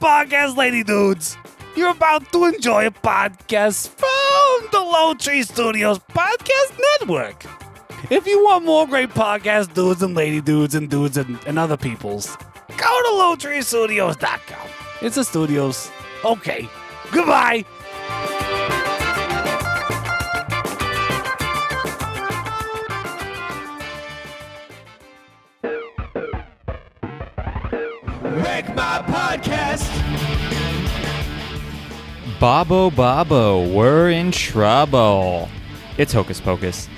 podcast, lady dudes. You're about to enjoy a podcast from the LOWTREE Studios Podcast Network. If you want more great podcast dudes and lady dudes and dudes and other peoples, go to LOWTREEstudios.com. It's the studios. Okay, goodbye. Wreck My Podcast. Babo Babo, we're in trouble. It's Hocus Pocus.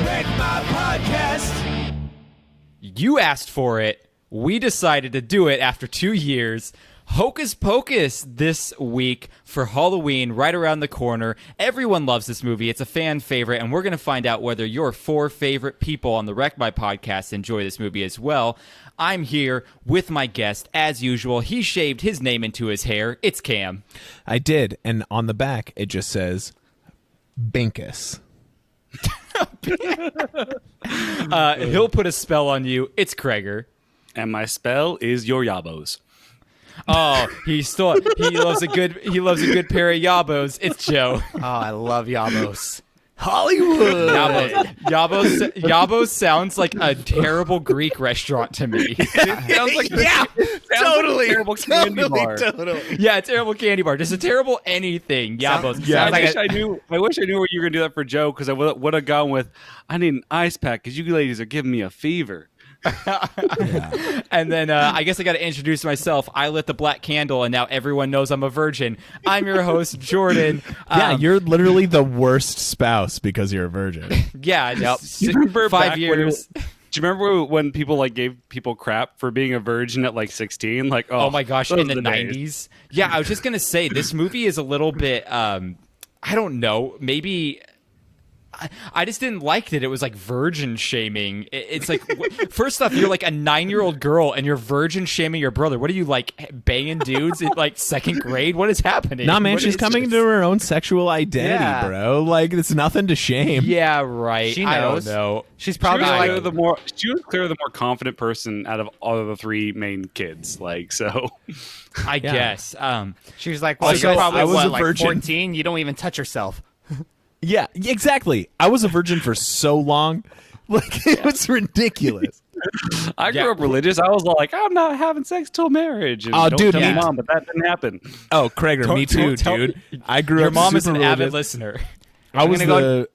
Wreck My Podcast. You asked for it. We decided to do it after 2 years. Hocus Pocus this week for Halloween, right around the corner. Everyone loves this movie. It's a fan favorite, and we're going to find out whether your 4 favorite people on the Wreck My Podcast enjoy this movie as well. I'm here with my guest, as usual. He shaved his name into his hair. It's Cam. I did, and on the back, it just says, Binkus. He'll put a spell on you. It's Kreger. And my spell is your yabos. Oh, he loves a good pair of yabos. It's Joe. Oh, I love Yabos. Hollywood. Yabos sounds like a terrible Greek restaurant to me. Sounds like Totally. terrible candy bar. Yeah, a terrible candy bar. Just a terrible anything. Yabos. Yeah, Sounds I wish I knew where you were gonna do that for Joe, because I would have gone with, I need an ice pack because you ladies are giving me a fever. And then I guess I got to introduce myself. I lit the black candle, and now everyone knows I'm a virgin. I'm your host, Jordan. Yeah, you're literally the worst spouse because you're a virgin. Yeah, Yep. Do you remember 5 back years. Do you remember when people gave people crap for being a virgin at 16? Oh my gosh, those in the are days. 90s. Yeah, I was just gonna say this movie is a little bit. I don't know. Maybe. I just didn't like that it was like virgin shaming. It's like, first off, you're like a 9-year-old girl and you're virgin shaming your brother. What are you, like, banging dudes in like 2nd grade? What is happening? Nah, man, What she's is coming this? to her own sexual identity, Yeah. bro. Like, it's nothing to shame. Yeah, right. She I don't knows. know. She's She probably was, like, clearly the more confident person out of all of the 3 main kids. So I guess. she was like, So well, you're guys, probably I was a like virgin. 14. You don't even touch yourself. Yeah, exactly. I was a virgin for so long. Like, it was ridiculous. I grew up religious. I was like, I'm not having sex till marriage. And Oh, don't dude, tell yeah. me mom, but that didn't happen. Oh, Kreger, me too, dude. I grew Your up mom is super an avid religious. listener. I was gonna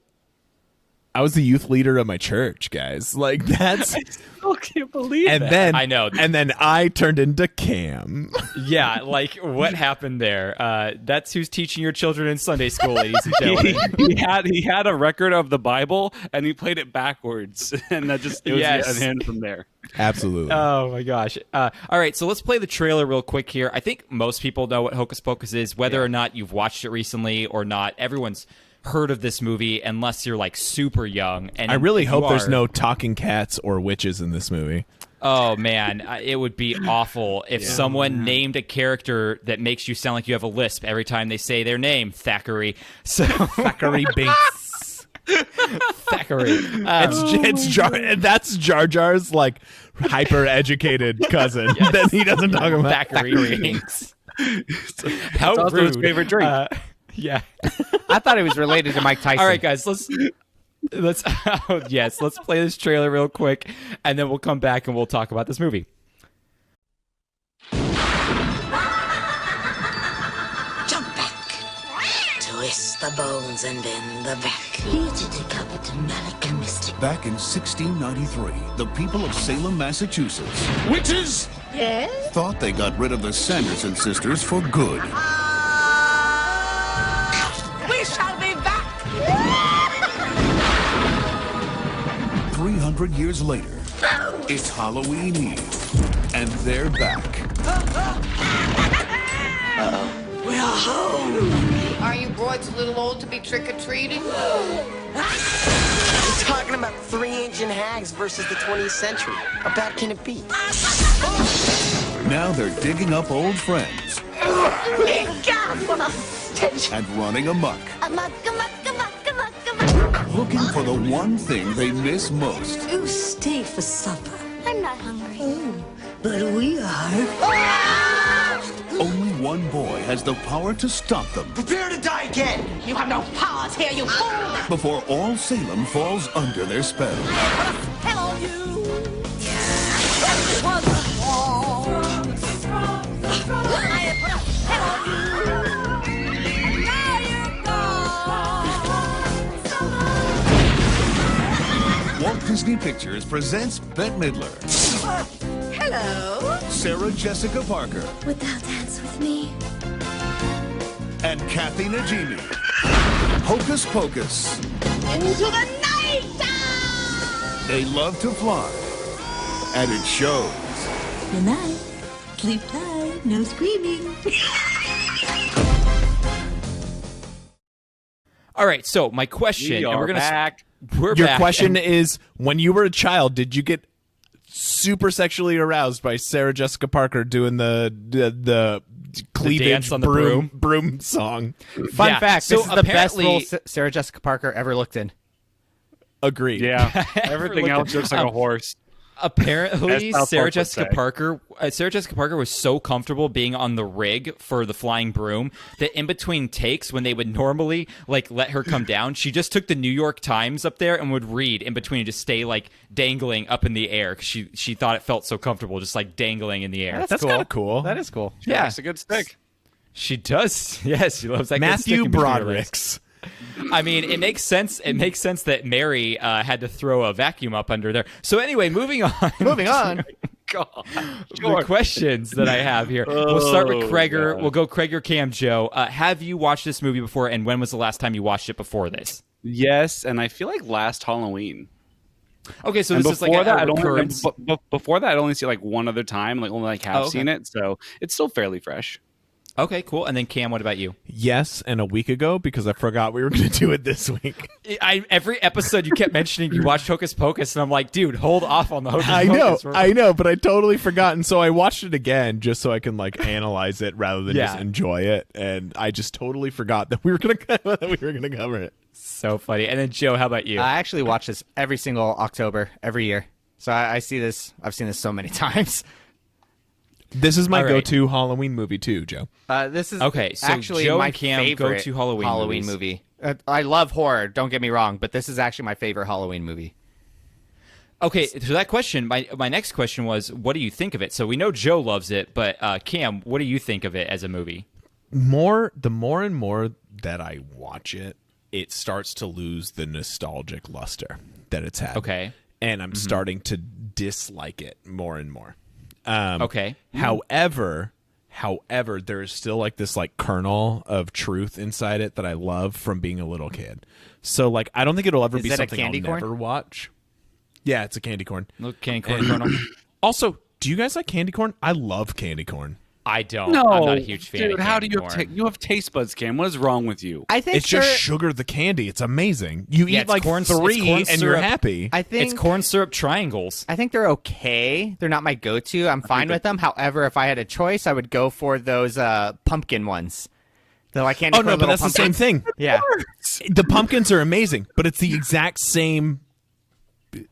I was the youth leader of my church, guys. Like, that's... I can't believe And that. then I know. And then I turned into Cam. Yeah, like what happened there? That's who's teaching your children in Sunday school, ladies and gentlemen. he had a record of the Bible and he played it backwards, and that just it was Yes. a hand from there. Absolutely. Oh my gosh. All right, so let's play the trailer real quick here. I think most people know what Hocus Pocus is, whether or not you've watched it recently or not. Everyone's heard of this movie unless you're like super young. And I really if you hope there's are- no talking cats or witches in this movie. Oh man, it would be awful if someone named a character that makes you sound like you have a lisp every time they say their name, Thackeray. So Thackeray Binks. Thackeray. It's Jar. That's Jar Jar's like hyper educated cousin that he doesn't talk about. Thackeray Binks. How It's also rude. his favorite drink. Yeah. I thought it was related to Mike Tyson. All right, guys, let's let's play this trailer real quick, and then we'll come back and we'll talk about this movie. Jump back. Twist the bones and bend the back. Back in 1693, the people of Salem, Massachusetts, witches, thought they got rid of the Sanderson sisters for good. We shall be back. 300 years later, it's Halloween Eve, and they're back. We're home. Are you broads a little old to be trick-or-treating? We're talking about 3 ancient hags versus the 20th century. How bad can it be? Now they're digging up old friends God, what a stench! and running amok, Amok. looking for the one thing they miss most. You stay for supper. I'm not hungry. Oh, but we are. Only one boy has the power to stop them Prepare to die again! You have no powers here, you fool! before all Salem falls under their spell. Hello, you. Walt Disney Pictures presents Bette Midler, Hello. Sarah Jessica Parker, Would thou dance with me? and Kathy Najimy. Hocus Pocus. Into the night. They love to fly, and it shows. Good night. Sleep tight. No screaming. All right, so my question, and we're gonna back. We're Your back, question and- is, when you were a child, did you get super sexually aroused by Sarah Jessica Parker doing the cleavage dance on the broom song? Fun Yeah, fact: so this is the best apparently- role Sarah Jessica Parker ever looked in. Agreed. Yeah. Everything else looks like a horse. Apparently, As South Sarah Park would Jessica say. Parker was so comfortable being on the rig for the flying broom that in between takes, when they would normally like let her come down, she just took the New York Times up there and would read in between and just stay like dangling up in the air because she thought it felt so comfortable, just like dangling in the air. That's kind of cool. That is cool. Yeah, It's a good stick. she does. Yes, she loves that. good Matthew stick in between her legs. Broderick's. I mean, it makes sense. It makes sense that Mary had to throw a vacuum up under there. So anyway, moving on. Moving on. God. The questions that I have here. We'll start with Oh, Kreger. God. We'll go Kreger, Cam, Joe. Have you watched this movie before, and when was the last time you watched it before this? Yes, and I feel like last Halloween. Okay, so And this is like before a that, I'd recurrence. before that, I'd only see like one other time, like only like half Oh, okay. seen it, so it's still fairly fresh. Okay, cool. And then Cam, what about you? Yes, and a week ago because I forgot we were going to do it this week. Every episode you kept mentioning you watched Hocus Pocus, and I'm like, dude, hold off on the Hocus I Pocus. know, but I totally forgot, and so I watched it again just so I can like analyze it rather than just Yeah. enjoy it. And I just totally forgot that we were gonna cover it. So funny. And then Joe, how about you? I actually watch this every single October, every year. So I see this. I've seen this so many times. This is my All right. go-to Halloween movie too, Joe. This is Okay, so actually Joe my and Cam favorite go to Halloween movies. movie. I love horror. Don't get me wrong, but this is actually my favorite Halloween movie. Okay, so that question, my next question was, what do you think of it? So we know Joe loves it, but Cam, what do you think of it as a movie? The more and more that I watch it, it starts to lose the nostalgic luster that it's had. Okay. And I'm starting to dislike it more and more. Okay. However, there is still like this like kernel of truth inside it that I love from being a little kid. So like I don't think it'll ever Is be that a something I'll candy corn? never watch. Yeah, it's a candy corn. Look, candy corn kernel. Also, do you guys like candy corn? I love candy corn. I don't. No, I'm not a huge fan. dude. of How do candy you corn. you have taste buds, Cam? What is wrong with you? I think It's just they're- sugar the candy. It's amazing. You Yeah, eat it's like corn- it's three corn and you're syrup. happy. I think It's corn syrup triangles. I think they're okay. They're not my go-to. I'm fine with them. However, if I had a choice, I would go for those pumpkin ones. They're like candy Oh corn no, but little that's the same pumpkins. thing. Yeah. The pumpkins are amazing, but it's the exact same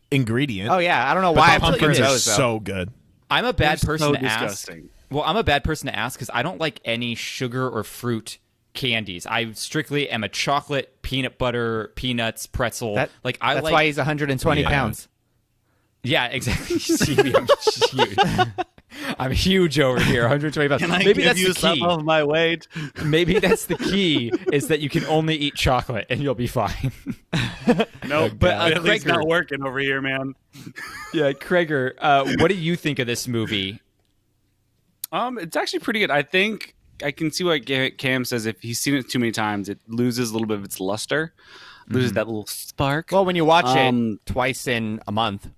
ingredient. Oh yeah. I don't know but why I the prefer pumpkins are those though. so good. I'm a bad They're person so to ask. disgusting. Well, I'm a bad person to ask because I don't like any sugar or fruit candies. I strictly am a chocolate, peanut butter, peanuts, pretzel. That's like why he's 120 Yeah. pounds. Yeah, exactly. See me, I'm just huge. I'm huge over here, 120 pounds. Can I Maybe give that's you the some key. of my weight? Maybe that's the key is that you can only eat chocolate and you'll be fine. Nope, But, at least Kreger- not working over here, man. Yeah, Kreger, what do you think of this movie? It's actually pretty good. I think I can see what Cam says. If he's seen it too many times, it loses a little bit of its luster, loses that little spark. Well, when you watch Um, it twice in a month,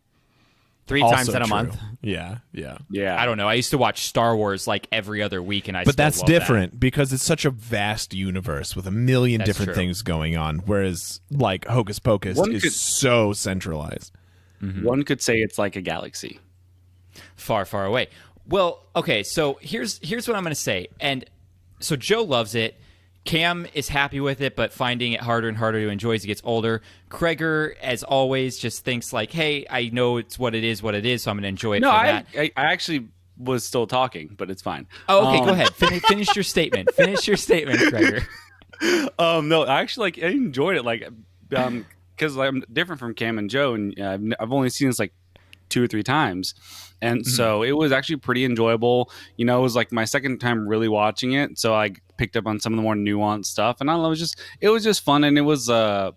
three Also times in a true. month. Yeah. yeah, I don't know. I used to watch Star Wars like every other week, and I But still that's love that. different because it's such a vast universe with a million That's different true. things going on. Whereas like Hocus Pocus One is could- so centralized. One could say it's like a galaxy. Far, far away. Well, okay, so here's what I'm going to say. And So Joe loves it. Cam is happy with it, but finding it harder and harder to enjoy as he gets older. Kreger, as always, just thinks like, hey, I know it's what it is, so I'm going to enjoy it for that. I actually was still talking, but it's fine. Oh, okay, go ahead. Finish your statement. Finish your statement, Kreger. No, I actually I enjoyed it, because I'm different from Cam and Joe, and I've only seen this like 2 or 3 times. And so it was actually pretty enjoyable. It was like my second time really watching it. So I picked up on some of the more nuanced stuff. And I don't know, it was just fun. And it was the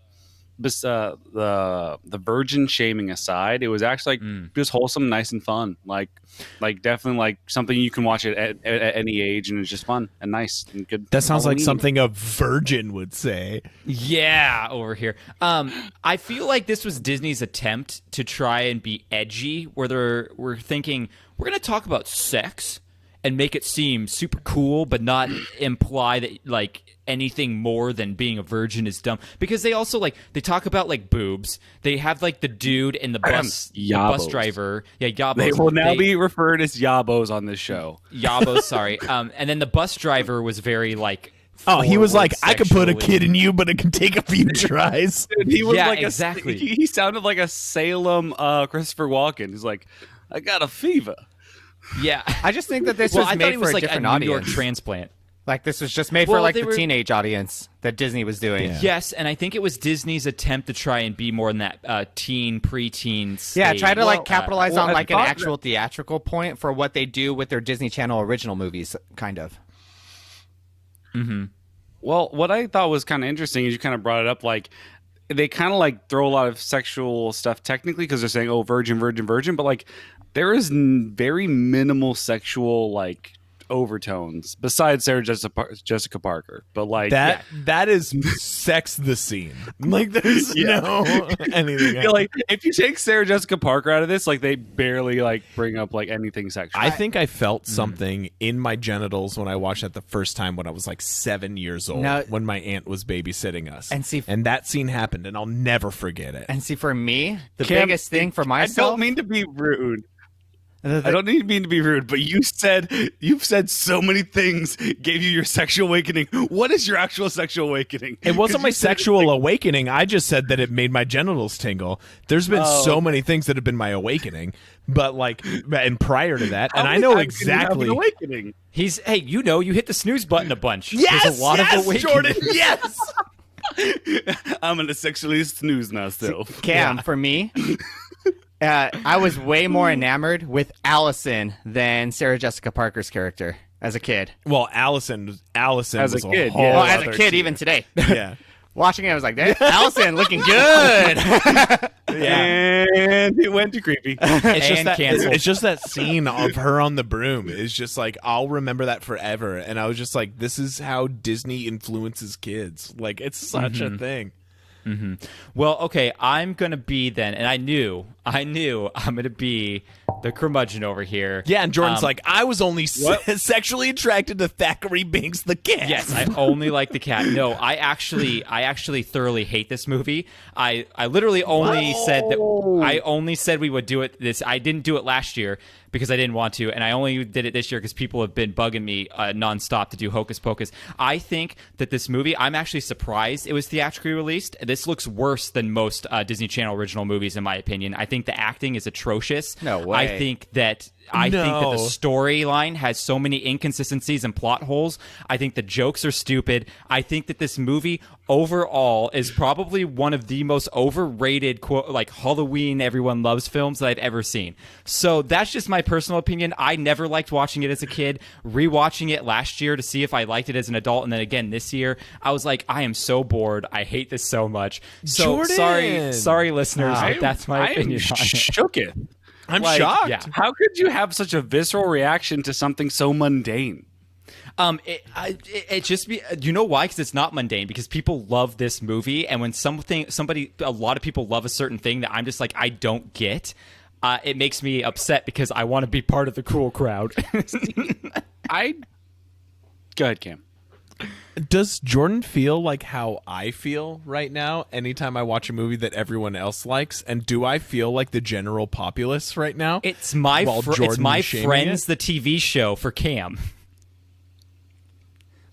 virgin shaming aside, it was actually just wholesome, nice and fun. Like definitely like something you can watch at any age, and it's just fun and nice and good. That sounds Halloween. like something a virgin would say. Yeah, over here. I feel like this was Disney's attempt to try and be edgy, where we're thinking we're going to talk about sex and make it seem super cool, but not imply that like anything more than being a virgin is dumb. Because they also they talk about like boobs. They have like the dude and the bus driver. Yeah, yabos. They will now be referred as yabos on this show. Yabos, sorry. And then the bus driver was very like. Oh, he was like, I could put a sexually. kid in you, but it can take a few tries. Dude, he was exactly. He sounded like a Salem Christopher Walken. He's like, I got a fever. Yeah, I just think that this well, was I made thought it for was a like a different New audience. York transplant. Like this was just made Well, for like they the were- teenage audience that Disney was doing. Yeah. Yes, and I think it was Disney's attempt to try and be more in that preteen stage. Yeah, try to like capitalize well, on I like an thought actual theatrical point for what they do with their Disney Channel original movies, kind of. Well, what I thought was kind of interesting is you kind of brought it up, like they kind of like throw a lot of sexual stuff technically because they're saying, oh, virgin, virgin, virgin, but like there is very minimal sexual like overtones besides Sarah Jessica Parker, but like that is sex the scene. Like there's no anything else. like if you take Sarah Jessica Parker out of this, like they barely like bring up like anything sexual. I think I felt something in my genitals when I watched that the first time when I was like 7 years old, No. when my aunt was babysitting us. And that scene happened, and I'll never forget it. And see, for me, the Cam, biggest thing for I myself. don't mean to be rude. I don't mean to be rude, but you've said so many things gave you your sexual awakening. What is your actual sexual awakening? It wasn't 'Cause my you said sexual awakening. I just said that it made my genitals tingle. There's been so many things that have been my awakening, but like, and prior to that, and I know exactly. Awakening. He's you hit the snooze button a bunch. Yes, There's a lot yes, of awakening. Jordan, yes. I'm gonna sexually snooze myself. Cam, for me, I was way more enamored with Allison than Sarah Jessica Parker's character as a kid. Well, Allison As a was kid, whole yeah. Well, as a other kid, tier. even today. Yeah. Watching it, I was like, Allison looking good. And it went to creepy. It's just And that canceled. it's just that scene of her on the broom. It's just like I'll remember that forever. And I was just like, this is how Disney influences kids. Like it's such a thing. Well, okay, I'm gonna be then, and I knew I'm gonna be the curmudgeon over here. Yeah, and Jordan's like, I was only sexually attracted to Thackeray Binks the cat. Yes, I only like the cat. No, I actually thoroughly hate this movie. I literally only said that I only said we would do it this. I didn't do it last year because I didn't want to, and I only did it this year because people have been bugging me nonstop to do Hocus Pocus. I think that this movie, I'm actually surprised it was theatrically released. This looks worse than most Disney Channel original movies, in my opinion. I think the acting is atrocious. No way. I think that the storyline has so many inconsistencies and plot holes. I think the jokes are stupid. I think that this movie overall is probably one of the most overrated like Halloween everyone loves films that I've ever seen. So that's just my personal opinion. I never liked watching it as a kid. Rewatching it last year to see if I liked it as an adult, and then again this year, I was like, I am so bored. I hate this so much. So Jordan! sorry listeners, but that's my opinion on it. Shook it. I'm Like, shocked. Yeah. How could you have such a visceral reaction to something so mundane? It just be, you know why? Because it's not mundane. Because people love this movie, and when a lot of people love a certain thing that I'm just like, I don't get. It makes me upset because I want to be part of the cool crowd. Go ahead, Cam. Does Jordan feel like how I feel right now anytime I watch a movie that everyone else likes? And do I feel like the general populace right now? It's my While it's Jordan my is shaming Friends, it? the TV show for Cam.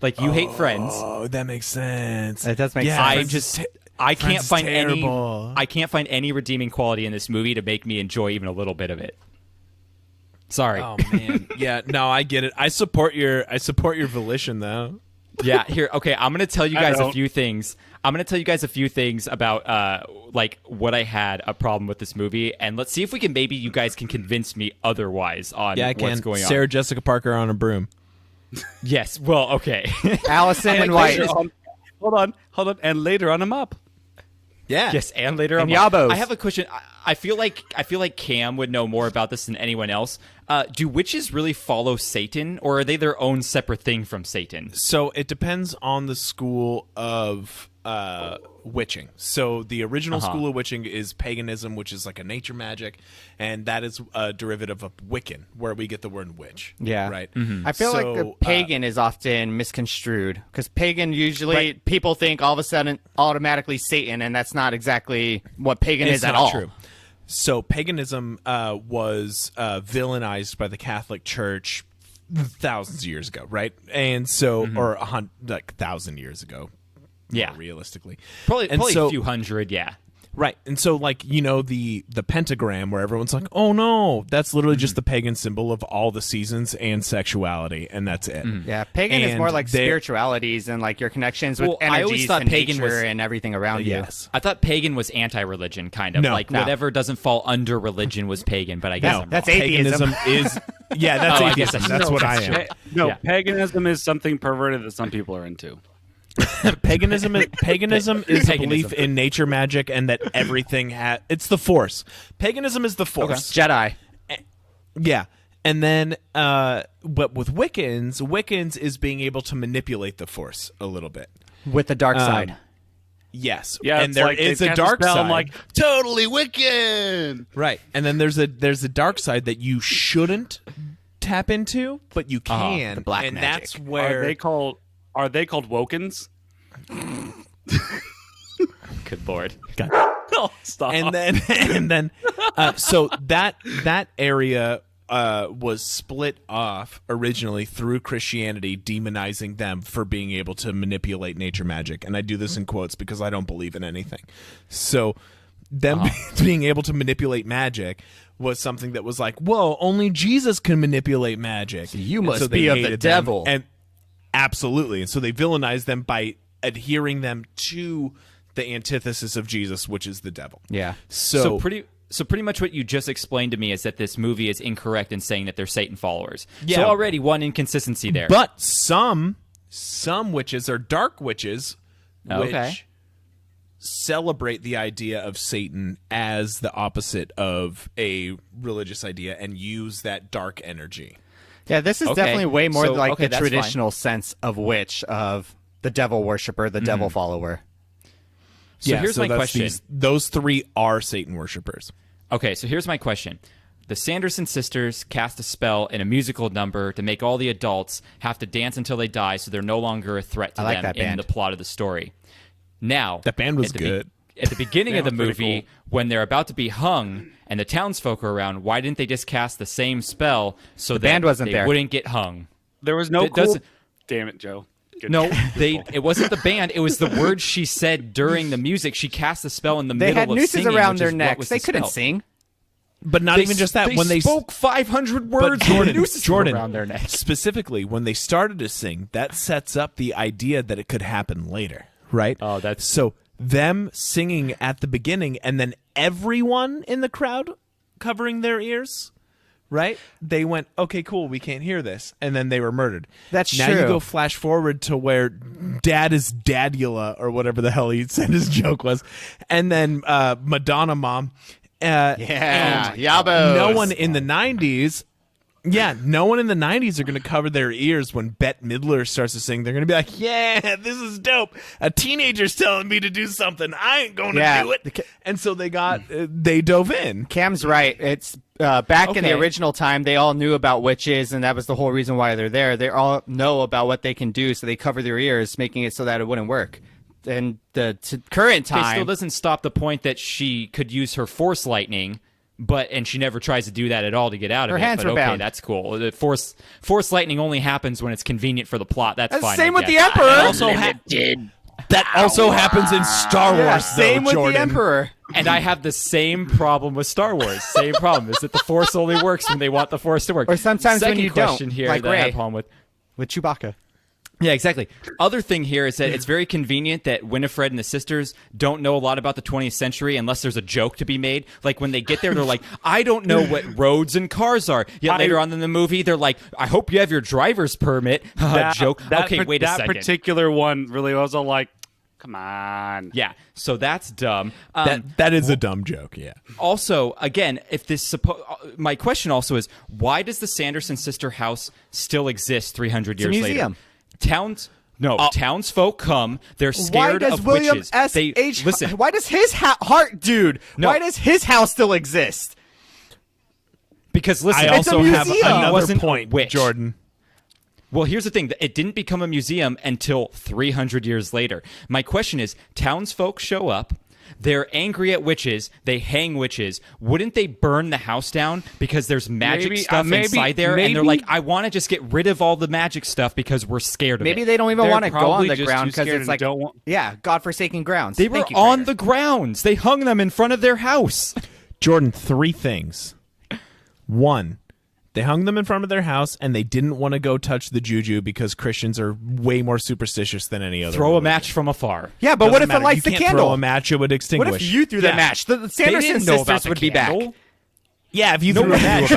Like you hate Friends. Oh, that makes sense. It does make sense. I can't find terrible. I can't find any redeeming quality in this movie to make me enjoy even a little bit of it. Sorry. Oh man. Yeah, no, I get it. I support your volition though. Yeah, here. Okay, I'm going to tell you guys a few things. I'm going to tell you guys a few things about like what I had a problem with this movie, and let's see if we can maybe you guys can convince me otherwise on what's going on. Sarah Jessica Parker on a broom. Yes. Well, okay. Allison and White. Hold on. And later on, I'm up. Yeah. Yes, and later on. Yabos. I have a question. I feel like Cam would know more about this than anyone else. Do witches really follow Satan, or are they their own separate thing from Satan? So it depends on the school of witching. So the original school of witching is paganism, which is like a nature magic, and that is a derivative of Wiccan, where we get the word witch. Yeah. Right? I feel like the pagan is often misconstrued because pagan usually people think all of a sudden automatically Satan, and that's not exactly what pagan is at all. True. So paganism was villainized by the Catholic Church thousands of years ago, right? And so, or 1,000 years ago. Yeah, realistically, probably a few hundred. Yeah, right. And so, like, you know, the pentagram, where everyone's like, "Oh no, that's literally just the pagan symbol of all the seasons and sexuality, and that's it." Yeah, pagan is more like spiritualities and like your connections with energies I always thought and pagan nature was, and everything around you. I thought pagan was anti-religion, kind of whatever doesn't fall under religion was pagan. But I guess that's atheism. Is that's atheism. That's what I am. No, paganism is something perverted that some people are into. Paganism is a belief in nature magic and that everything it's the force. Paganism is the force. Jedi. Yeah. And then but with Wiccans is being able to manipulate the force a little bit. With the dark side. Yes. Yeah, and there is a dark side. I'm like, totally Wiccan. Right. And then there's a dark side that you shouldn't tap into, but you can. The black and magic. That's where Are they called Wokens? Good lord. Oh, stop. And then so that area was split off originally through Christianity, demonizing them for being able to manipulate nature magic. And I do this in quotes because I don't believe in anything. So them being able to manipulate magic was something that was like, whoa, only Jesus can manipulate magic. You must be of the devil. And absolutely. And so they villainized them by adhering them to the antithesis of Jesus, which is the devil. Yeah. So pretty much what you just explained to me is that this movie is incorrect in saying that they're Satan followers. Yeah. So already one inconsistency there. But some witches are dark witches, which celebrate the idea of Satan as the opposite of a religious idea and use that dark energy. Yeah, this is definitely way more like the that's traditional sense of witch, of the devil worshiper, the devil follower. So here's my question. Those three are Satan worshipers. Okay, so here's my question. The Sanderson sisters cast a spell in a musical number to make all the adults have to dance until they die so they're no longer a threat to them in the plot of the story. Now, that band was good. At the beginning of the movie, when they're about to be hung and the townsfolk are around, why didn't they just cast the same spell so that band wasn't they there. wouldn't get hung? There was no Damn it, Joe. Good. No, it wasn't the band. It was the words she said during the music. She cast the spell in the middle of singing. They had nooses around their necks. They couldn't sing. But not even just that. When they spoke 500 words, Jordan, around their necks. Specifically, when they started to sing, that sets up the idea that it could happen later, right? Oh, that's so them singing at the beginning, and then everyone in the crowd covering their ears, right? They went, okay, cool, we can't hear this, and then they were murdered. That's now true. You go flash forward to where Dad is Dadula, or whatever the hell he said his joke was, and then Madonna Mom. Yabos. No one in the 90s. Yeah, no one in the 90s are going to cover their ears when Bette Midler starts to sing. They're going to be like, yeah, this is dope. A teenager's telling me to do something. I ain't going to do it. And so they dove in. Cam's right. It's back in the original time, they all knew about witches, and that was the whole reason why they're there. They all know about what they can do, so they cover their ears, making it so that it wouldn't work. And the current time... It still doesn't stop the point that she could use her force lightning, and she never tries to do that at all to get out of Her it. hands But were okay, bound. that's cool. The force lightning only happens when it's convenient for the plot. That's fine. Same I with the guess. Emperor. That also happens in Star Wars. Yeah, though, same with Jordan. the Emperor. And I have the same problem with Star Wars. Same problem is that the Force only works when they want the Force to work. Or sometimes when Second you question don't, here like that I have Rey. a problem With Chewbacca. Yeah, exactly. Other thing here is that it's very convenient that Winifred and the sisters don't know a lot about the 20th century unless there's a joke to be made. Like when they get there, they're like, I don't know what roads and cars are. Yet later on in the movie, they're like, I hope you have your driver's permit. Joke. Okay, wait a second. That particular one really was all like, come on. Yeah, so that's dumb. That is a dumb joke, yeah. Also, again, if this my question also is, why does the Sanderson sister house still exist 300 years It's a museum. later? Townsfolk come. They're Why scared does of William witches. S. They H. listen. Why does his heart, dude? No. Why does his house still exist? Because listen, I also have museum. He another wasn't a point, witch. Jordan. Well, here's the thing. It didn't become a museum until 300 years later. My question is, townsfolk show up. They're angry at witches. They hang witches. Wouldn't they burn the house down because there's magic stuff inside there? And they're like, I want to just get rid of all the magic stuff because we're scared of Maybe it. they don't even They're want to go on probably the just ground too because scared it's and like, don't want- godforsaken grounds. They were Thank you, on Kramer. the grounds. They hung them in front of their house. Jordan, 3 things. 1, they hung them in front of their house, and they didn't want to go touch the juju because Christians are way more superstitious than any other. Throw a religion. match from afar. Yeah, but what Doesn't if matter. it lights You the can't candle? Throw a match, it would extinguish. What if you threw the match? The Sanderson didn't know about sisters the would be back. candle. Yeah, if you threw a match.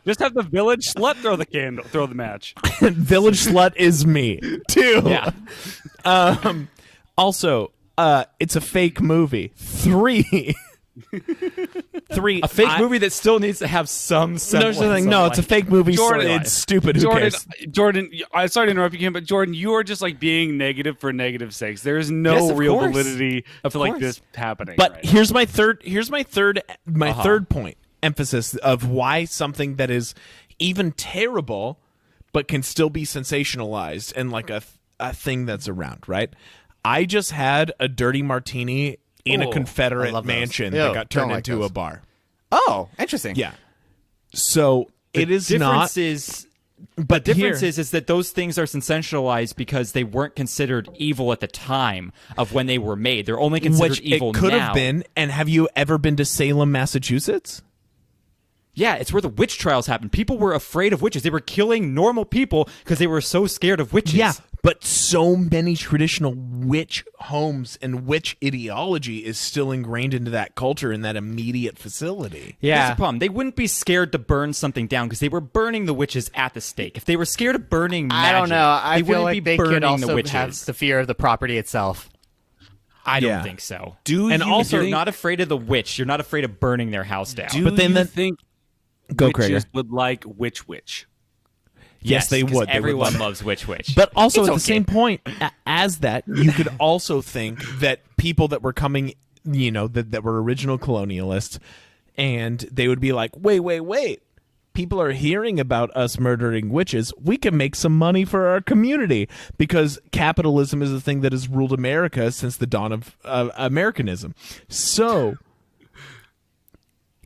Just have the village slut throw the match. Village slut is me. 2. Yeah. Also, it's a fake movie. 3. 3. A fake movie that still needs to have some semblance. No, it's a fake movie. Jordan, It's stupid. Who Jordan, cares? Jordan, I'm sorry to interrupt you, Kim, but Jordan, you are just like being negative for negative sakes. There is no Yes, of real course. validity to like course. this happening. But right here's my third third point emphasis of why something that is even terrible but can still be sensationalized and like a thing that's around, right? I just had a dirty martini in a I Confederate love those. mansion Ew, that got turned don't like into those. a bar. Oh, interesting. Yeah. So it is not. The difference here- is that those things are sensationalized because they weren't considered evil at the time of when they were made. They're only considered Which evil it could now. have been. And have you ever been to Salem, Massachusetts? Yeah, it's where the witch trials happened. People were afraid of witches. They were killing normal people because they were so scared of witches. Yeah, but so many traditional witch homes and witch ideology is still ingrained into that culture in that immediate facility. Here's the problem. They wouldn't be scared to burn something down because they were burning the witches at the stake. If they were scared of burning magic, I don't know. I they feel wouldn't like be they burning could the also witches. have the fear of the property itself. I don't Yeah. think so. And If also, you're not afraid of the witch, you're not afraid of burning their house down. but then you that- think Go, witches Krager. would like witch? Yes, they 'cause would. They would Everyone love it. loves witch. But also It's at the okay. same point, as that, you could also think that people that were coming, that were original colonialists, and they would be like, wait. People are hearing about us murdering witches. We can make some money for our community because capitalism is a thing that has ruled America since the dawn of Americanism. So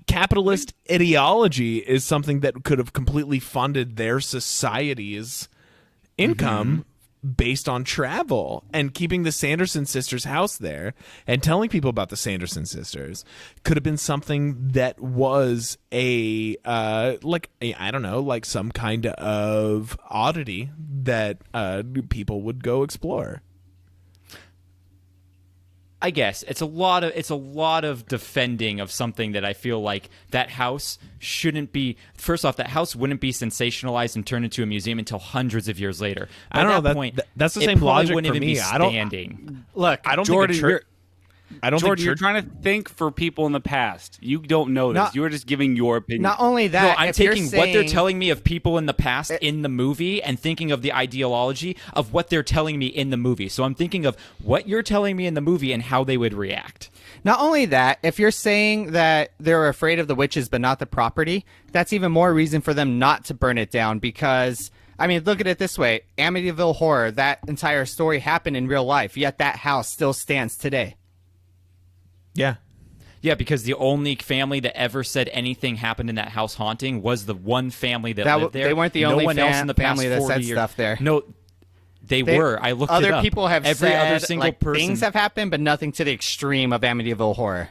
capitalist ideology is something that could have completely funded their society's income based on travel, and keeping the Sanderson sisters' house there and telling people about the Sanderson sisters could have been something that was like some kind of oddity that people would go explore. I guess it's a lot of defending of something that I feel like that house shouldn't be. First off, that house wouldn't be sensationalized and turned into a museum until hundreds of years later. By I don't know, that that- point, that's the it same probably logic wouldn't for even me. be I don't- standing. Look, I don't Jordan, think a church. I don't Jordan, think you're church. trying to think for people in the past. You don't know this. Not- You are just giving your opinion. not only No, that, I'm if you're taking what they're saying- telling me of people in the past in the movie and thinking of the ideology of what they're telling me in the movie. So I'm thinking of what you're telling me in the movie and how they would react. Not only that, if you're saying that they're afraid of the witches but not the property, that's even more reason for them not to burn it down because, I mean, look at it this way. Amityville Horror, that entire story happened in real life, yet that house still stands today. Yeah. Yeah, because the only family that ever said anything happened in that house haunting was the one family that lived there. They weren't the no only one else in the past family that 40 said years. stuff there. No, they were. I looked it Other up. people have Every said other single like, person. things have happened, but nothing to the extreme of Amityville Horror.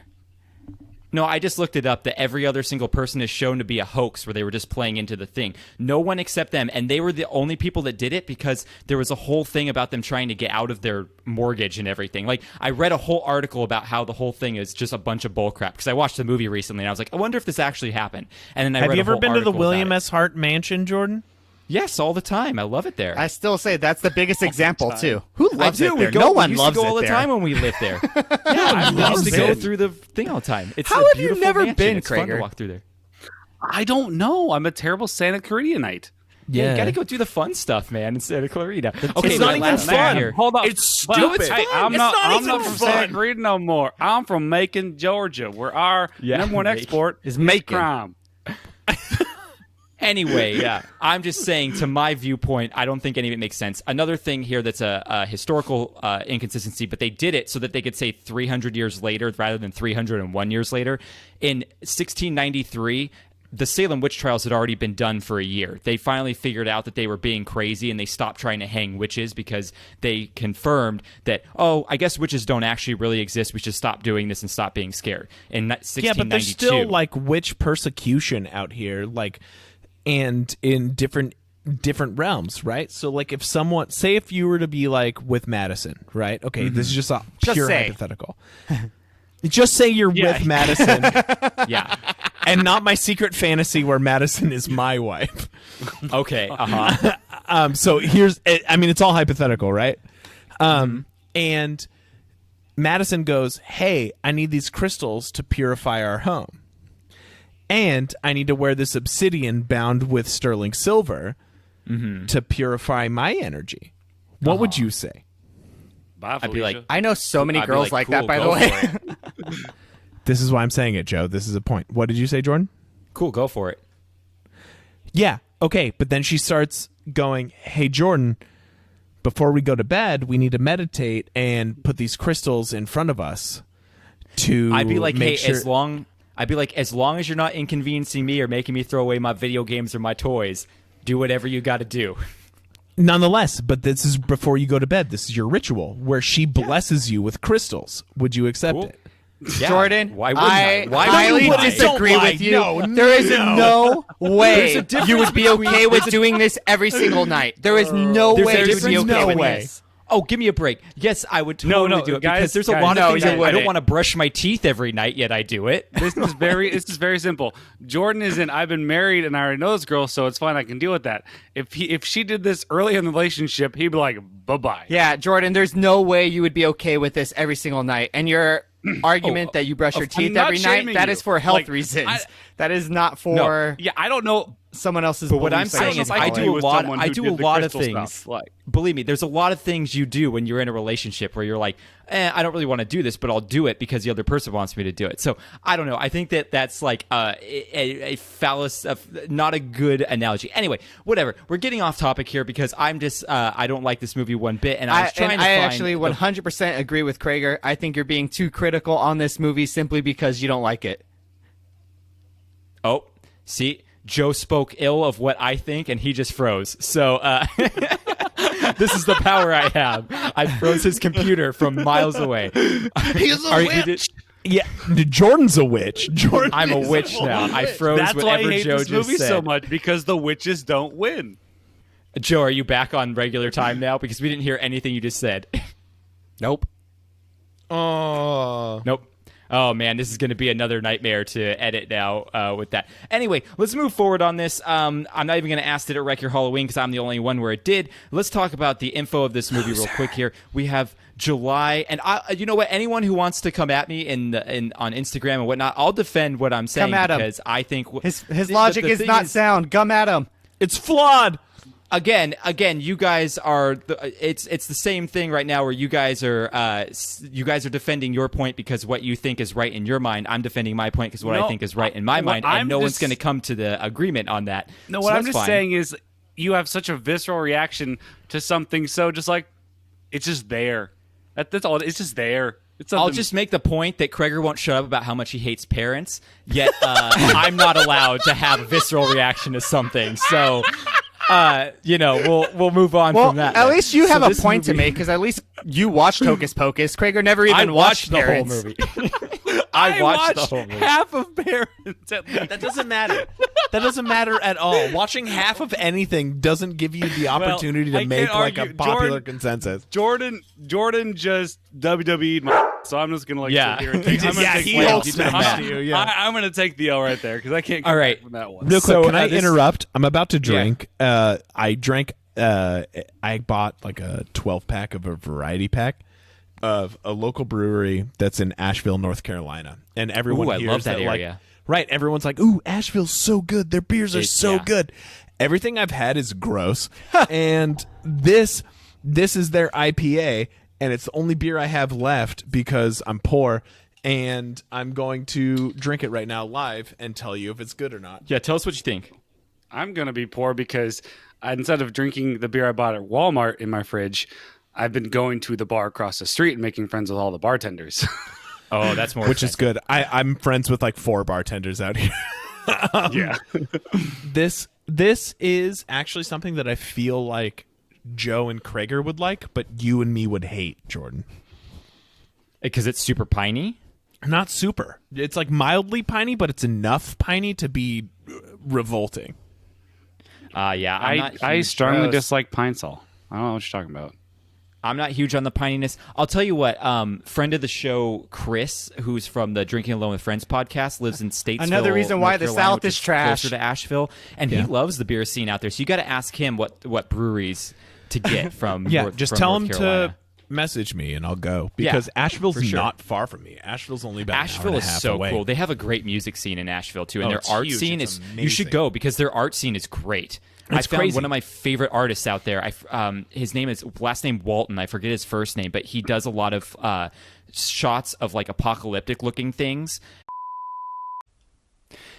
No, I just looked it up that every other single person is shown to be a hoax where they were just playing into the thing. No one except them. And they were the only people that did it because there was a whole thing about them trying to get out of their mortgage and everything. Like, I read a whole article about how the whole thing is just a bunch of bullcrap because I watched the movie recently and I was like, I wonder if this actually happened. And then I Have read you a ever whole been to the article William about it. S. Hart Mansion, Jordan? Yes, all the time. I love it there. I still say that's the biggest example, too. Who loves I do. it there? We go, No we one used loves to go it all the there. time when we lived there. Yeah, we used to go through the thing all the time. It's How a have you beautiful never mansion. been, It's fun to Krager? walk through there. I don't know. I'm a terrible Santa Clarita-nite. Yeah, you got to go do the fun stuff, man, instead of Clarita. Okay, It's not my even last fun. night here. Hold on. It's Well, stupid. hey, I'm It's not, not I'm even not from fun. Santa Clarita no more. I'm from Macon, Georgia, where our number one Macon. export Is is Macon. crime. Anyway, I'm just saying, to my viewpoint, I don't think any of it makes sense. Another thing here that's a historical inconsistency, but they did it so that they could say 300 years later rather than 301 years later. In 1693, the Salem witch trials had already been done for a year. They finally figured out that they were being crazy, and they stopped trying to hang witches because they confirmed that, oh, I guess witches don't actually really exist. We should stop doing this and stop being scared. In 1692. Yeah, but there's still like witch persecution out here, like, and in different realms, right? So like if someone, say if you were to be like with Madison, right? Okay, this is just a pure say. hypothetical. Just say you're with Madison. Yeah. And not my secret fantasy where Madison is my wife. Okay. Uh-huh. So here's, I mean, it's all hypothetical, right? And Madison goes, hey, I need these crystals to purify our home. And I need to wear this obsidian bound with sterling silver to purify my energy. What would you say? Bye, I'd be like, I know so many I'd be girls like, like that, cool, by the go way. for it. This is why I'm saying it, Joe. This is a point. What did you say, Jordan? Cool, go for it. Yeah, okay. But then she starts going, hey, Jordan, before we go to bed, we need to meditate and put these crystals in front of us to I'd be like, make hey, sure... as long as you're not inconveniencing me or making me throw away my video games or my toys, do whatever you got to do. Nonetheless, but this is before you go to bed. This is your ritual where she blesses you with crystals. Would you accept Cool. it? Yeah. Jordan, Why wouldn't I Why highly wouldn't I? disagree Don't lie. with you. No, there is no way There's a difference you would be okay with doing this every single night. There is no There's a way you would be difference. okay No with way. this. Oh, give me a break. Yes, I would totally do it guys, because there's a guys, lot no, of things you I don't wouldn't. want to brush my teeth every night, yet I do it. This is very simple. Jordan is in. I've been married and I already know this girl, so it's fine. I can deal with that. If she did this early in the relationship, he'd be like, bye bye. Yeah, Jordan, there's no way you would be okay with this every single night. And your argument that you brush your I'm teeth not every night, shaming that you. is for health Like, reasons. That is not for Yeah, I don't know. someone else's But what I'm beliefs. saying is, I agree do a with lot. someone I who do did a the lot of crystal things. stuff, like- Believe me, there's a lot of things you do when you're in a relationship where you're like, I don't really want to do this, but I'll do it because the other person wants me to do it. So I don't know. I think that's like a phallus, not a good analogy. Anyway, whatever. We're getting off topic here because I'm just I don't like this movie one bit, and I was trying to I find actually 100% agree with Krager. I think you're being too critical on this movie simply because you don't like it. Oh, see, Joe spoke ill of what I think, and he just froze. So this is the power I have. I froze his computer from miles away. He's a witch. Yeah, Jordan's a witch. Jordan, I'm a witch now. I froze That's why I whatever hate Joe this just movie said. so much because the witches don't win. Joe, are you back on regular time now? Because we didn't hear anything you just said. Nope. Oh, Nope. Oh, man, this is going to be another nightmare to edit now with that. Anyway, let's move forward on this. I'm not even going to ask, did it wreck your Halloween, because I'm the only one where it did. Let's talk about the info of this movie real quick here. We have July, and you know what? Anyone who wants to come at me on Instagram and whatnot, I'll defend what I'm saying. Come at him. Because I think His logic is not sound. Come at him. it's flawed. Again, you guys are. It's the same thing right now, where you guys are defending your point because what you think is right in your mind. I'm defending my point because what I think is right in my mind, and no one's going to come to the agreement on that. No, So what I'm that's just fine. saying is you have such a visceral reaction to something, so just like it's just there. That's all. It's just there. I'll just make the point that Kreger won't shut up about how much he hates parents, yet I'm not allowed to have a visceral reaction to something. So, we'll move on from that. At least you have a point movie... to make, because at least you watched Hocus Pocus. Kreger never even watched the Parents. whole movie. I watched the whole movie. Half of Parents. At least. That doesn't matter. That doesn't matter at all. Watching half of anything doesn't give you the opportunity to make like a popular consensus. Jordan just WWE'd so I'm just gonna sit here and take. I'm gonna take the L right there because I can't. All right, from that one. Real quick, can I interrupt? I'm about to drink. Yeah. I bought like a 12-pack of a variety pack of a local brewery that's in Asheville, North Carolina, and everyone I love that area. Right, everyone's like, "Ooh, Asheville's so good. Their beers are so good." Everything I've had is gross, and this is their IPA, and it's the only beer I have left because I'm poor, and I'm going to drink it right now live and tell you if it's good or not. Yeah, tell us what you think. I'm gonna be poor because instead of drinking the beer I bought at Walmart in my fridge, I've been going to the bar across the street and making friends with all the bartenders. Oh, that's more which is good. I'm friends with like 4 bartenders out here. Yeah. This is actually something that I feel like Joe and Kreger would like, but you and me would hate, Jordan. Because it's super piney? Not super. It's like mildly piney, but it's enough piney to be revolting. I strongly dislike pine sol. I don't know what you're talking about. I'm not huge on the pininess. I'll tell you what, friend of the show, Chris, who's from the Drinking Alone with Friends podcast, lives in Statesville, Another reason why North the Carolina, South is trash. Closer to Asheville, and he loves the beer scene out there. So you got to ask him what breweries to get from. Just tell him to message me and I'll go because Asheville's not far from me. Asheville's only about Asheville is so away. Cool. They have a great music scene in Asheville too, and their art huge. scene is. You should go because their art scene is great. I found crazy. One of my favorite artists out there. His name is last name Walton. I forget his first name, but he does a lot of shots of like apocalyptic looking things.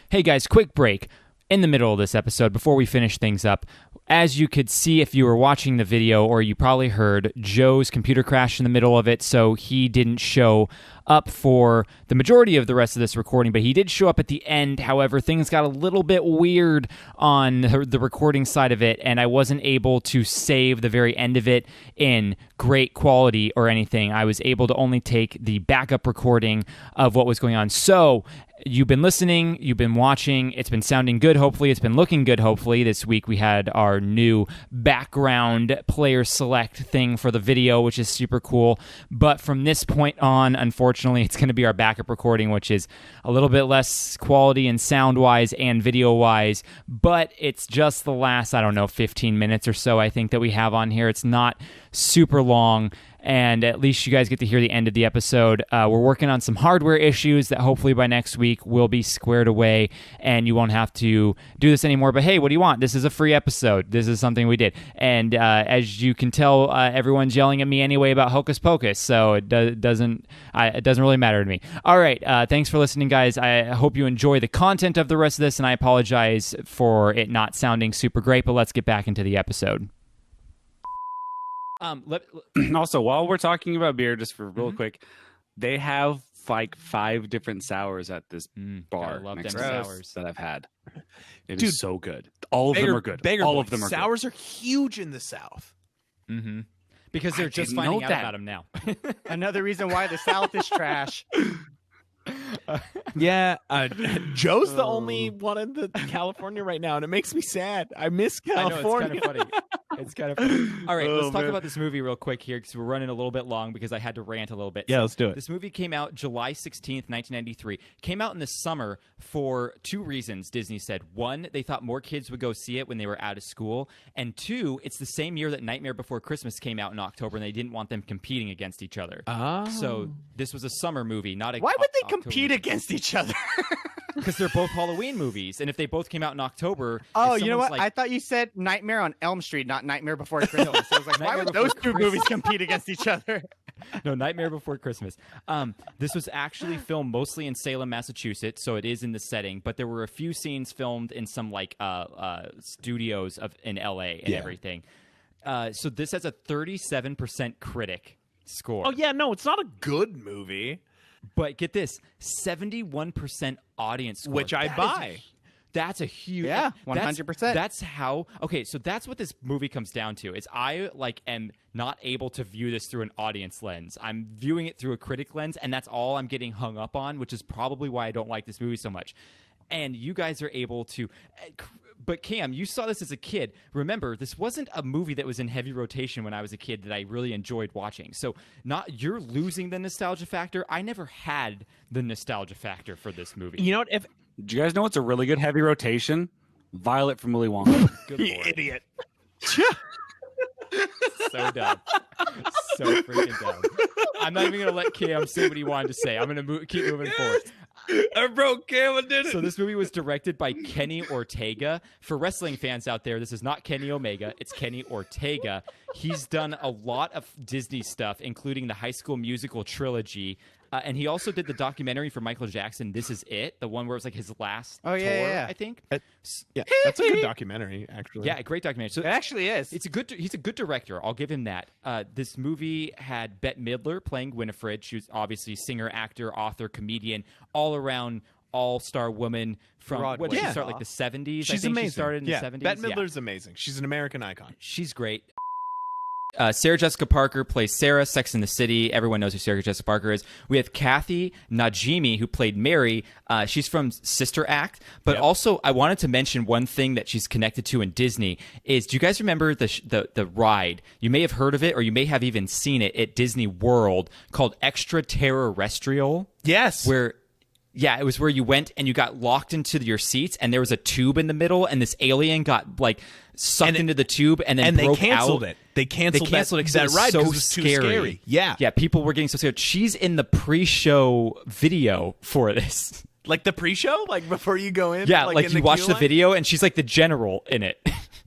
Hey guys, quick break in the middle of this episode before we finish things up. As you could see if you were watching the video, or you probably heard, Joe's computer crashed in the middle of it, so he didn't show up for the majority of the rest of this recording, but he did show up at the end. However, things got a little bit weird on the recording side of it, and I wasn't able to save the very end of it in great quality or anything. I was able to only take the backup recording of what was going on. So you've been listening, you've been watching, it's been sounding good, hopefully, it's been looking good, hopefully. This week we had our new background player select thing for the video, which is super cool. But from this point on, unfortunately, it's going to be our backup recording, which is a little bit less quality and sound-wise and video-wise, but it's just the last, 15 minutes or so, I think, that we have on here. It's not super long, and at least you guys get to hear the end of the episode. We're working on some hardware issues that hopefully by next week will be squared away, and you won't have to do this anymore. But hey, what do you want? This is a free episode. This is something we did. And as you can tell, everyone's yelling at me anyway about Hocus Pocus, so it doesn't really matter to me. All right, thanks for listening, guys. I hope you enjoy the content of the rest of this, and I apologize for it not sounding super great, but let's get back into the episode. Also, while we're talking about beer, just for real quick, they have like 5 different sours at this bar next to sours that I've had. It is so good. All of them are good. All of them are good. Sours are huge in the South. Mm-hmm. Because they're just finding out about them now. Another reason why the South is trash. Joe's the only one in California right now, and it makes me sad. I miss California. I know, it's kind of funny. It's kind of funny. All right, let's talk about this movie real quick here because we're running a little bit long because I had to rant a little bit. Yeah, let's do it. This movie came out July 16th, 1993. Came out in the summer for 2 reasons, Disney said. 1, they thought more kids would go see it when they were out of school. And 2, it's the same year that Nightmare Before Christmas came out in October, and they didn't want them competing against each other. Oh. So this was a summer movie, not a Why would they October compete movie. against each other? Because they're both Halloween movies, and if they both came out in October... Oh, you know what? I thought you said Nightmare on Elm Street, not Nightmare Before Christmas. I was like, why would those 2 movies compete against each other? No, Nightmare Before Christmas. This was actually filmed mostly in Salem, Massachusetts, so it is in the setting, but there were a few scenes filmed in some studios in LA and everything. So this has a 37% critic score. Oh yeah, no, it's not a good movie, But get this, 71% audience score. which I buy. That's a huge... Yeah, 100%. That's how... Okay, so that's what this movie comes down to. Is I, am not able to view this through an audience lens. I'm viewing it through a critic lens, and that's all I'm getting hung up on, which is probably why I don't like this movie so much. And you guys are able to... But Cam, you saw this as a kid. Remember, this wasn't a movie that was in heavy rotation when I was a kid that I really enjoyed watching. So you're losing the nostalgia factor. I never had the nostalgia factor for this movie. You know what? If Do you guys know what's a really good heavy rotation? Violet from Willy Wonka. Good you Lord. idiot. So dumb. So freaking dumb. I'm not even going to let Cam say what he wanted to say. I'm going to keep moving forward. I broke Cam and did it. So this movie was directed by Kenny Ortega. For wrestling fans out there, this is not Kenny Omega. It's Kenny Ortega. He's done a lot of Disney stuff, including the High School Musical trilogy. And he also did the documentary for Michael Jackson, This Is It, the one where it was his last tour, I think. Yeah, that's a good documentary, actually. Yeah, a great documentary. So It actually is. he's a good director. I'll give him that. This movie had Bette Midler playing Winifred. She was obviously singer, actor, author, comedian, all around all-star woman from Broadway. what did she Yeah. start the 70s? She's I think amazing. She started in the 70s. Bette Midler's amazing. She's an American icon. She's great. Sarah Jessica Parker plays Sarah, Sex and the City. Everyone knows who Sarah Jessica Parker is. We have Kathy Najimy, who played Mary. She's from Sister Act. But also, I wanted to mention one thing that she's connected to in Disney is, do you guys remember the ride? You may have heard of it, or you may have even seen it at Disney World, called Extraterrestrial. Yes. Yeah, it was where you went and you got locked into your seats, and there was a tube in the middle, and this alien got sucked into the tube, and then broke they canceled out. it. They canceled it because that it was ride so because it was too scary. Yeah, yeah, people were getting so scared. She's in the pre-show video for this. like the pre-show, like before you go in. Yeah, in you watch queue the line? video, and she's like the general in it.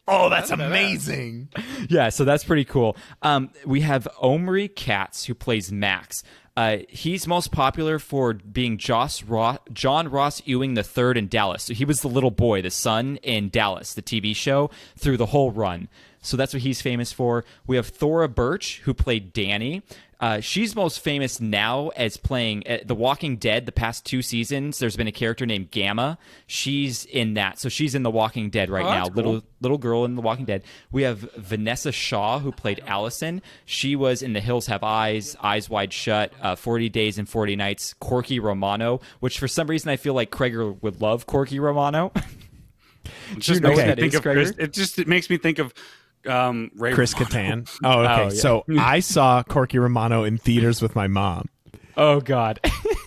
Oh, that's amazing. Yeah, so that's pretty cool. We have Omri Katz, who plays Max. He's most popular for being John Ross Ewing III in Dallas. So he was the little boy, the son in Dallas, the TV show, through the whole run. So that's what he's famous for. We have Thora Birch, who played Danny. She's most famous now as playing The Walking Dead. The past 2 seasons, there's been a character named Gamma. She's in that. So she's in The Walking Dead right now. Cool. Little girl in The Walking Dead. We have Vanessa Shaw, who played Allison. She was in The Hills Have Eyes, Eyes Wide Shut, 40 Days and 40 Nights, Corky Romano, which for some reason I feel like Craiger would love Corky Romano. Just know makes what me that think is, of Chris. Craiger? It makes me think of Ray Chris Romano. Kattan. Oh, okay. Oh, yeah. So I saw Corky Romano in theaters with my mom, Oh, God.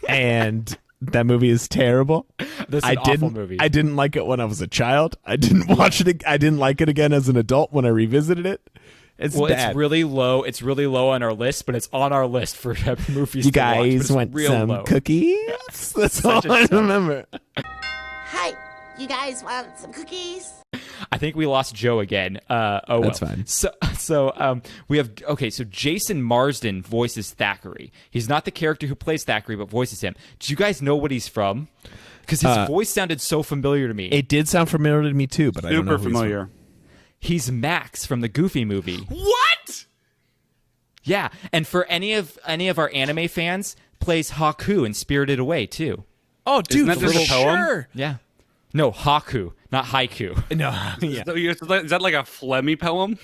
and that movie is terrible. This is an awful movie. I didn't like it when I was a child. I didn't watch it. I didn't like it again as an adult when I revisited it. It's bad. It's really low. It's really low on our list, but it's on our list for movies You to watch, but guys it's want real some low. cookies? That's all I remember. Hi, you guys want some cookies? I think we lost Joe again. That's well. fine. So we have So Jason Marsden voices Thackeray. He's not the character who plays Thackeray, but voices him. Do you guys know what he's from? Because his voice sounded so familiar to me. It did sound familiar to me too, but I don't know Super who he's from. familiar. He's Max from the Goofy movie. What? Yeah, and for any of our anime fans, plays Haku in Spirited Away too. Oh, dude, that for just a poem? sure. Yeah. No, Haku, not haiku. No, yeah. So is that like a phlegmy poem?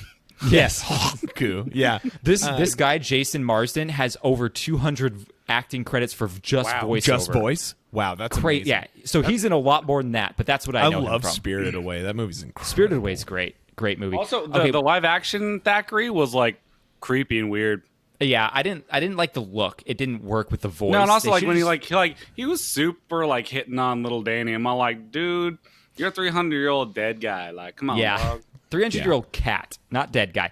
Yes. Haku. Yeah. This guy, Jason Marsden, has over 200 acting credits for just voiceover. Just voice. Wow, that's Great, amazing. yeah. So he's in a lot more than that, but that's what I know him love from. Spirited Away. That movie's incredible. Spirited Away is great. Great movie. Also, Okay, the live action Thackeray was like creepy and weird. yeah, I didn't like the look. It didn't work with the voice. No, and also They like when should've he was super like hitting on little Danny. I'm all like, dude, you're a 300-year-old dead guy. Like, come on, yeah, dog. 300-year-old cat, not dead guy.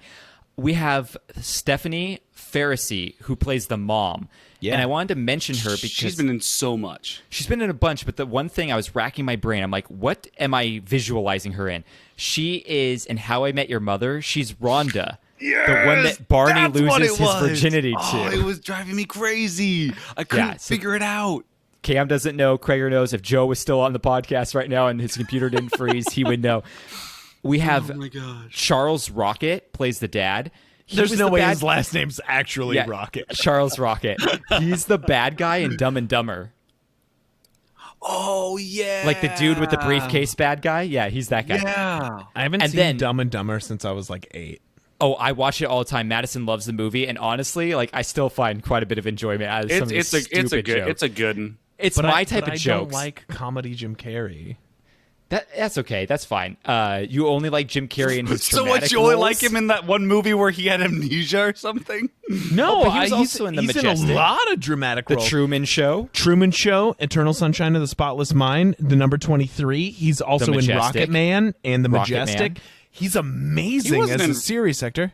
We have Stephanie Pharisee, who plays the mom. Yeah. And I wanted to mention her because She's been in so much. she's been in a bunch, but the one thing I was racking my brain, I'm like, what am I visualizing her in? She is in How I Met Your Mother. She's Rhonda. The one that Barney loses his virginity to. It was driving me crazy. I couldn't figure it out. Cam doesn't know. Craiger knows. If Joe was still on the podcast right now and his computer didn't freeze, he would know. We have Charles Rocket plays the dad. There's was no the way bad- his last name's actually Yeah, Rocket. Charles Rocket. He's the bad guy in Dumb and Dumber. Oh yeah, Like the dude with the briefcase bad guy. Yeah, he's that guy. Yeah. I haven't And seen then- Dumb and Dumber since I was like 8. Oh, I watch it all the time. Madison loves the movie, and honestly, like I still find quite a bit of enjoyment out of some of these It's a stupid good jokes. one. It's But my I type of don't jokes. like comedy Jim Carrey. That's okay. That's fine. You only like Jim Carrey and his So what? dramatic You only roles? like him in that one movie where he had amnesia or something? No, but he was he's also in The he's Majestic. in a lot of dramatic The roles. Truman Show. Truman Show, Eternal Sunshine of the Spotless Mind, the number 23. He's also in Majestic. Rocket Man and the Rocket Majestic. Man. He's amazing wasn't as in- a serious actor.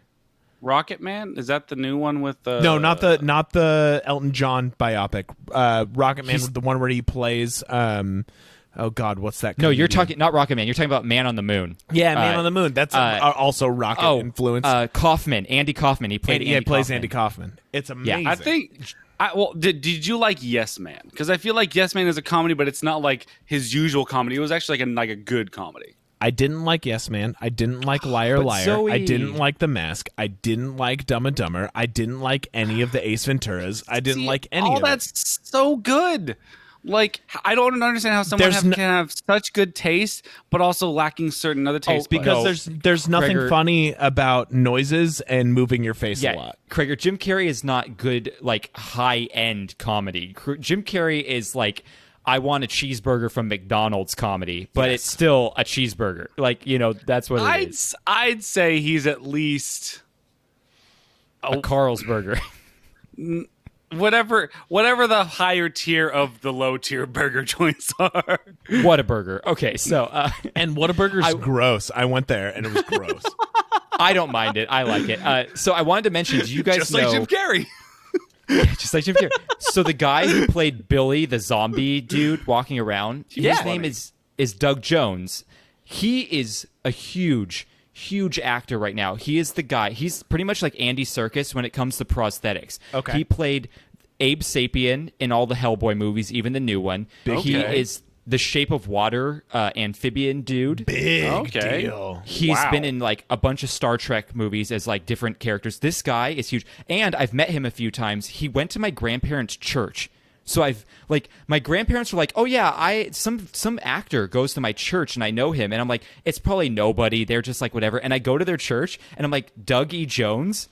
Rocket Man? Is that the new one with the? No, not the Elton John biopic. Rocket Man was the one where he plays. Oh God, what's that? No, you're comedian? talking not Rocket Man. You're talking about Man on the Moon. Yeah, Man on the Moon. That's also Rocket influence. Kaufman, Andy Kaufman. He played. and, yeah, Andy plays Kaufman. Andy Kaufman. It's amazing. I think. Did you like Yes Man? Because I feel like Yes Man is a comedy, but it's not like his usual comedy. It was actually like a good comedy. I didn't like Yes Man. I didn't like Liar But Liar. Zoe- I didn't like The Mask. I didn't like Dumb and Dumber. I didn't like any of the Ace Venturas. I didn't like any all of it. that's so good. Like I don't understand how someone There's can have such good taste, but also lacking certain other tastes. Because there's nothing Gregor- funny about noises and moving your face a lot. Krager, Jim Carrey is not good, like high end comedy. Jim Carrey is like, I want a cheeseburger from McDonald's comedy, but it's still a cheeseburger. Like, that's what it is. I'd say he's at least A Carlsberger. whatever the higher tier of the low tier burger joints are. Whataburger. Okay, so And Whataburger's gross. I went there and it was gross. I don't mind it. I like it. So I wanted to mention, do you guys Just know? like Jim Carrey. Just like Jim Carrey. So the guy who played Billy, the zombie dude walking around, his name is Doug Jones. He is a huge actor right now. He is the guy. He's pretty much like Andy Serkis when it comes to prosthetics. Okay. He played Abe Sapien in all the Hellboy movies, even the new one. He is the Shape of Water amphibian dude. Big deal. He's been in like a bunch of Star Trek movies as like different characters. This guy is huge. And I've met him a few times. He went to my grandparents' church. So my grandparents were like, "Oh yeah, some actor goes to my church and I know him." And I'm like, "It's probably nobody. They're just like whatever." And I go to their church and I'm like, "Doug E. Jones?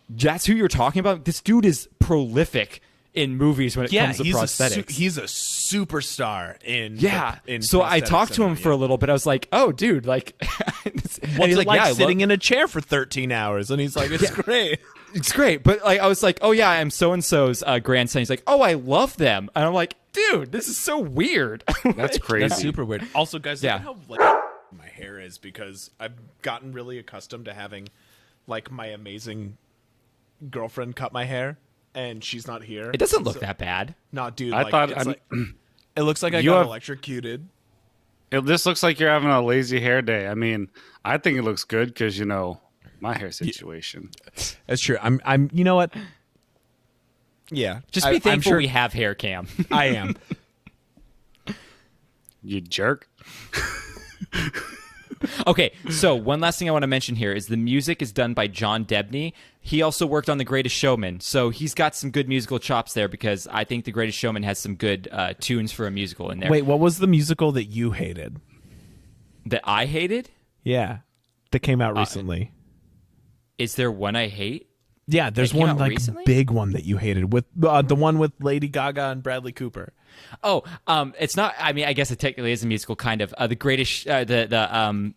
That's who you're talking about? This dude is prolific in movies when it comes to prosthetics." He's a superstar in So I talked to him for a little bit. I was like, "Oh, dude, like, What's it like sitting in a chair for 13 hours?" And he's like, "It's great." It's great." But like, I was like, "Oh yeah, I'm so and so's grandson." He's like, "Oh, I love them," and I'm like, "Dude, this is so weird." That's crazy. That's super weird. Also, guys, look at how my hair is, because I've gotten really accustomed to having like my amazing girlfriend cut my hair, and she's not here. It doesn't look that bad. No, dude. I thought it looks like I You got have- electrocuted. It just looks like you're having a lazy hair day. I mean, I think it looks good because my hair situation. That's true. I'm. You know what? Yeah. Just be I'm thankful sure we have hair cam. I am. You jerk. Okay, so one last thing I want to mention here is the music is done by John Debney. He also worked on The Greatest Showman, so he's got some good musical chops there, because I think The Greatest Showman has some good tunes for a musical in there. Wait, what was the musical that you hated? That I hated? Yeah, that came out recently. Is there one I hate? Yeah, there's that came one out like recently? big one that you hated, with the one with Lady Gaga and Bradley Cooper. Oh, it's not. I mean, I guess it technically is a musical, kind of. The Greatest, the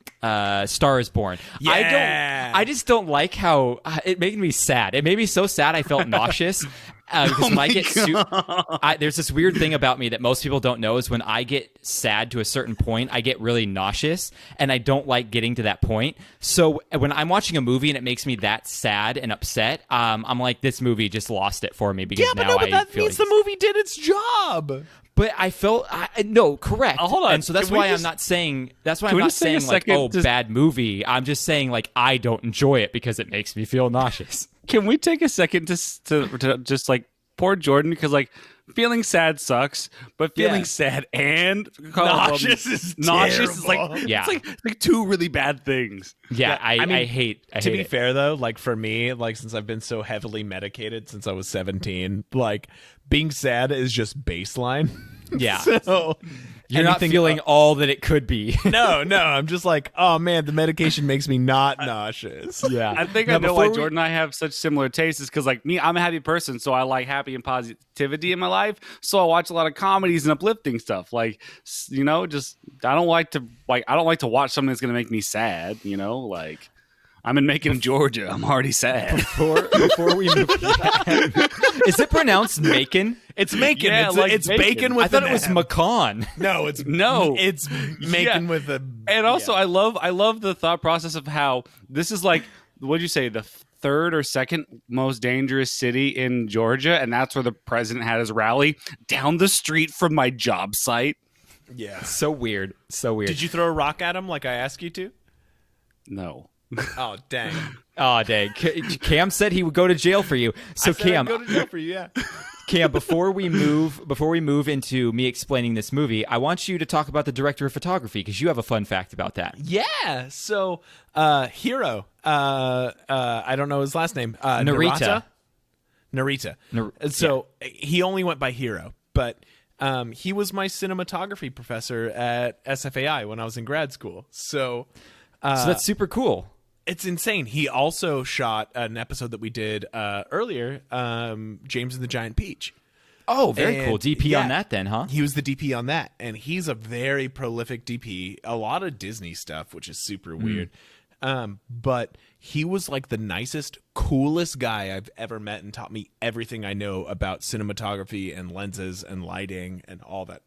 Star Is Born. Yeah. I just don't like how it made me sad. It made me so sad I felt nauseous. Because when I get there's this weird thing about me that most people don't know, is when I get sad to a certain point, I get really nauseous, and I don't like getting to that point. So when I'm watching a movie and it makes me that sad and upset, I'm like, this movie just lost it for me, because now I feel means the movie did its job. But I felt no, correct. Hold on. And so that's Can we why I'm just- not saying. That's why Can I'm we not just take a saying like, second oh, to- bad movie. I'm just saying like I don't enjoy it because it makes me feel nauseous. Can we take a second to just like poor Jordan, because like feeling sad sucks, but feeling sad and nauseous is like Yeah. it's like two really bad things. Yeah, I hate To be it. fair, though, like for me, like since I've been so heavily medicated since I was 17, like being sad is just baseline. Yeah. So You're not feeling all that it could be. no, I'm just like, oh man, the medication makes me not nauseous. Yeah. I think I know why Jordan and I have such similar tastes is because like me, I'm a happy person, so I like happy and positivity in my life. So I watch a lot of comedies and uplifting stuff. Like, you know, just I don't like to watch something that's gonna make me sad. You know, like I'm in Macon, Georgia. I'm already sad. Before we move, is it pronounced Macon? It's Macon. Yeah, It's bacon with I thought an it was M. Macon. No, it's Macon with a. And also, I love the thought process of how this is like, what'd you say, the third or second most dangerous city in Georgia, and that's where the president had his rally down the street from my job site. Yeah. So weird. So weird. Did you throw a rock at him like I asked you to? No. Oh dang! Oh dang! Cam said he would go to jail for you. So I said Cam, I'd go to jail for you. Yeah. Cam, before we move into me explaining this movie, I want you to talk about the director of photography because you have a fun fact about that. Yeah. So, Hero. I don't know his last name. Narita. So he only went by Hero, but he was my cinematography professor at SFAI when I was in grad school. So that's super cool. It's insane. He also shot an episode that we did earlier, James and the Giant Peach. Oh, very cool. DP yeah, on that then, huh? He was the DP on that, and he's a very prolific DP. A lot of Disney stuff, which is super weird. But he was like the nicest, coolest guy I've ever met and taught me everything I know about cinematography and lenses and lighting and all that.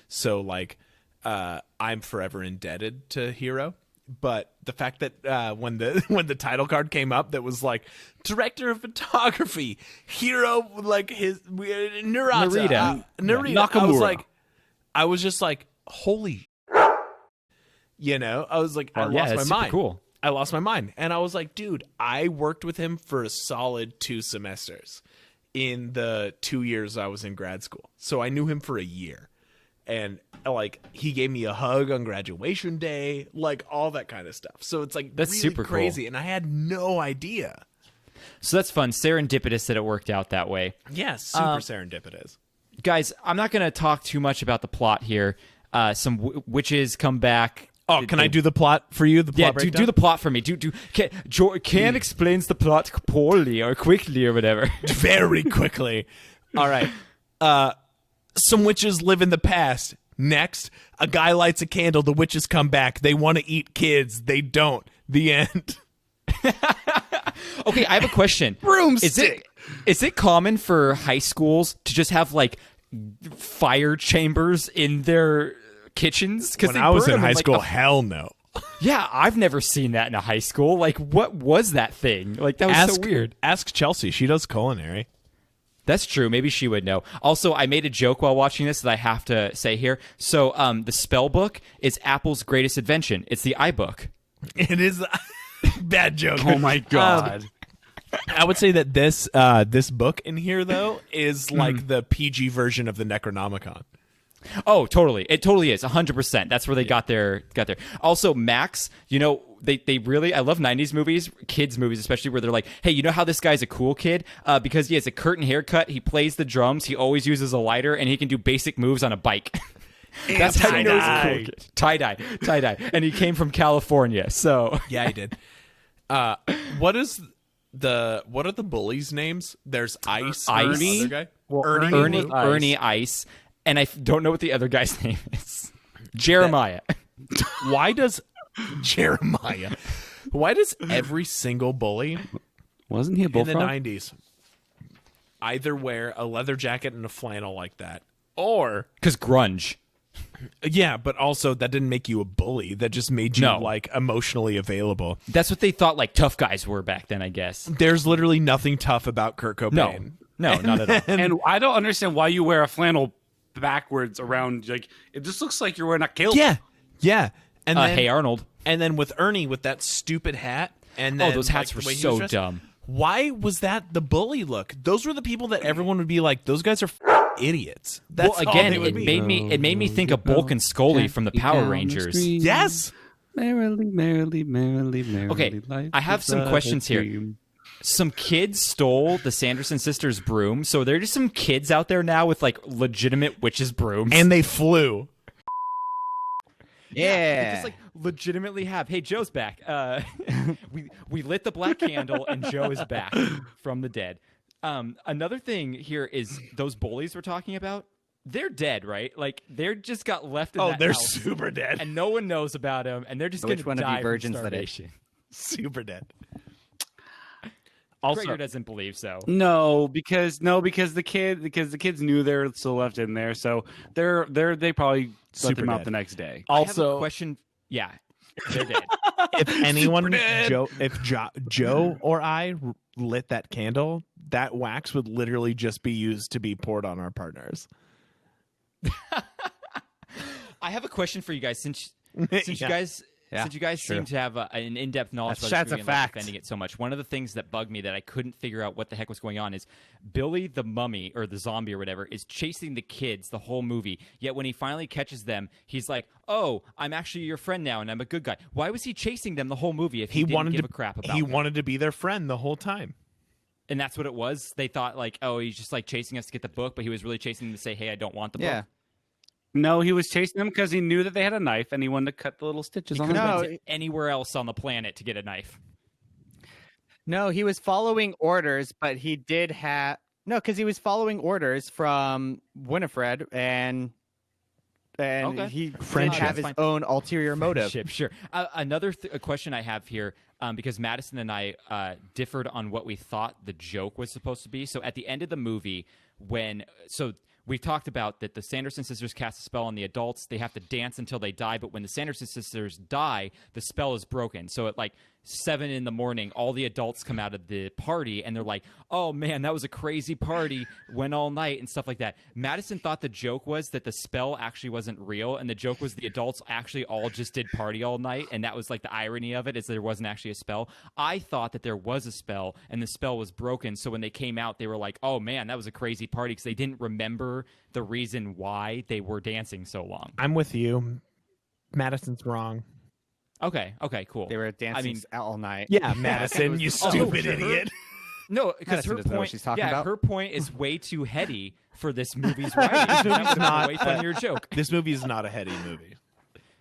So like, I'm forever indebted to Hero. But the fact that when the title card came up, that was like director of photography, Hero, like his Narita, Nakamura. I was just like, holy, you know, I was like, I Yeah, lost my that's mind. super cool. I lost my mind, and I was like, dude, I worked with him for a solid 2 semesters in the 2 years I was in grad school, so I knew him for a year. And like he gave me a hug on graduation day, like all that kind of stuff. So it's like That's really super crazy, cool. and I had no idea. So that's fun. Serendipitous that it worked out that way. Yeah, super serendipitous. Guys, I'm not going to talk too much about the plot here. Some witches come back. Oh, can I do the plot for you? The plot Yeah, breakdown? do the plot for me. Cam explains the plot poorly or quickly or whatever. Very quickly. All right. Some witches live in the past. Next, a guy lights a candle. The witches come back. They want to eat kids. They don't. The end. Okay, I have a question. Broomstick. Is it common for high schools to just have like fire chambers in their kitchens? When I was in high school, hell no. Yeah, I've never seen that in a high school. Like, what was that thing? Like, that was so weird. Ask Chelsea. She does culinary. That's true. Maybe she would know. Also, I made a joke while watching this that I have to say here. So, the spell book is Apple's greatest invention. It's the iBook. It is bad joke. Oh my god. I would say that this book in here though is like the PG version of the Necronomicon. Oh, totally. It totally is. 100%. That's where they got their. Also, Max, you know, they really, I love 90s movies, kids movies especially, where they're like, hey, you know how this guy's a cool kid? Because he has a curtain haircut, he plays the drums, he always uses a lighter, and he can do basic moves on a bike. That's how you know he's a cool kid. Tie-dye. And he came from California, so. Yeah, he did. What are the bullies' names? There's Ice. Ice. Other guy? Ernie Ice. And I don't know what the other guy's name is. Jeremiah. Why does Jeremiah? Why does every single bully Wasn't he a in the bullfrog? 90s either wear a leather jacket and a flannel like that, or Because grunge. yeah, but also that didn't make you a bully. That just made you No. like emotionally available. That's what they thought like tough guys were back then, I guess. There's literally nothing tough about Kurt Cobain. No, not at all. And I don't understand why you wear a flannel backwards around. Like, it just looks like you're wearing a kilt. Yeah. And then, Hey Arnold. and then with Ernie with that stupid hat. And then, Those hats like, were the way he so was dressed. dumb. Why was that the bully look? Those were the people that everyone would be like, those guys are idiots. That's Well, all again, they would it be. made me think of Bulk and Scully from the Power Rangers. Yes. Merrily, merrily, merrily, merrily. Okay, life I have is some a questions here. dream. Some kids stole the Sanderson sisters' broom, so there are just some kids out there now with like legitimate witches' brooms, And they flew. they just like legitimately have. Hey, Joe's back. We lit the black candle, and Joe is back from the dead. Another thing here is those bullies we're talking about. They're dead, right? Like they're just got left in that They're house, super dead. and no one knows about them, and they're just going Which to one of die you virgins from that is? starvation. Super dead. Also, Gregor doesn't believe so. No, because the kids knew they were still left in there, so they probably let Super them out dead. the next day. I have a Also, question. Yeah, they're dead. if anyone, Joe or I lit that candle, that wax would literally just be used to be poured on our partners. I have a question for you guys. Since you guys seem to have an in-depth knowledge about That's this a movie and like fact. defending it so much, one of the things that bugged me that I couldn't figure out what the heck was going on is Billy the mummy or the zombie or whatever is chasing the kids the whole movie. Yet when he finally catches them, he's like, "Oh, I'm actually your friend now, and I'm a good guy." Why was he chasing them the whole movie if he didn't wanted give to a crap about He them? wanted to be their friend the whole time. And that's what it was. They thought like, "Oh, he's just like chasing us to get the book," but he was really chasing them to say, "Hey, I don't want the Yeah. book." No, he was chasing them because he knew that they had a knife and he wanted to cut the little stitches on Could've them. went to anywhere else on the planet to get a knife. No, he was following orders, but he did have because he was following orders from Winifred, and Okay. he did Friendship. have his Fine. own ulterior motive. Sure. Another question I have here, because Madison and I differed on what we thought the joke was supposed to be. So at the end of the movie, we talked about that the Sanderson sisters cast a spell on the adults. They have to dance until they die, but when the Sanderson sisters die, the spell is broken. So at like 7 a.m, all the adults come out of the party, and they're like, "Oh man, that was a crazy party, went all night," and stuff like that. Madison thought the joke was that the spell actually wasn't real, and the joke was the adults actually all just did party all night, and that was like the irony of it, is there wasn't actually a spell. I thought that there was a spell, and the spell was broken, so when they came out, they were like, "Oh man, that was a crazy party," because they didn't remember the reason why they were dancing so long. I'm with you. Madison's wrong. Okay, cool. They were dancing all night. Yeah, Madison, you stupid idiot. No, because Madison her doesn't know what point, she's talking about. her point is way too heady for this movie's writing. That was not- a way funnier joke. This movie is not a heady movie.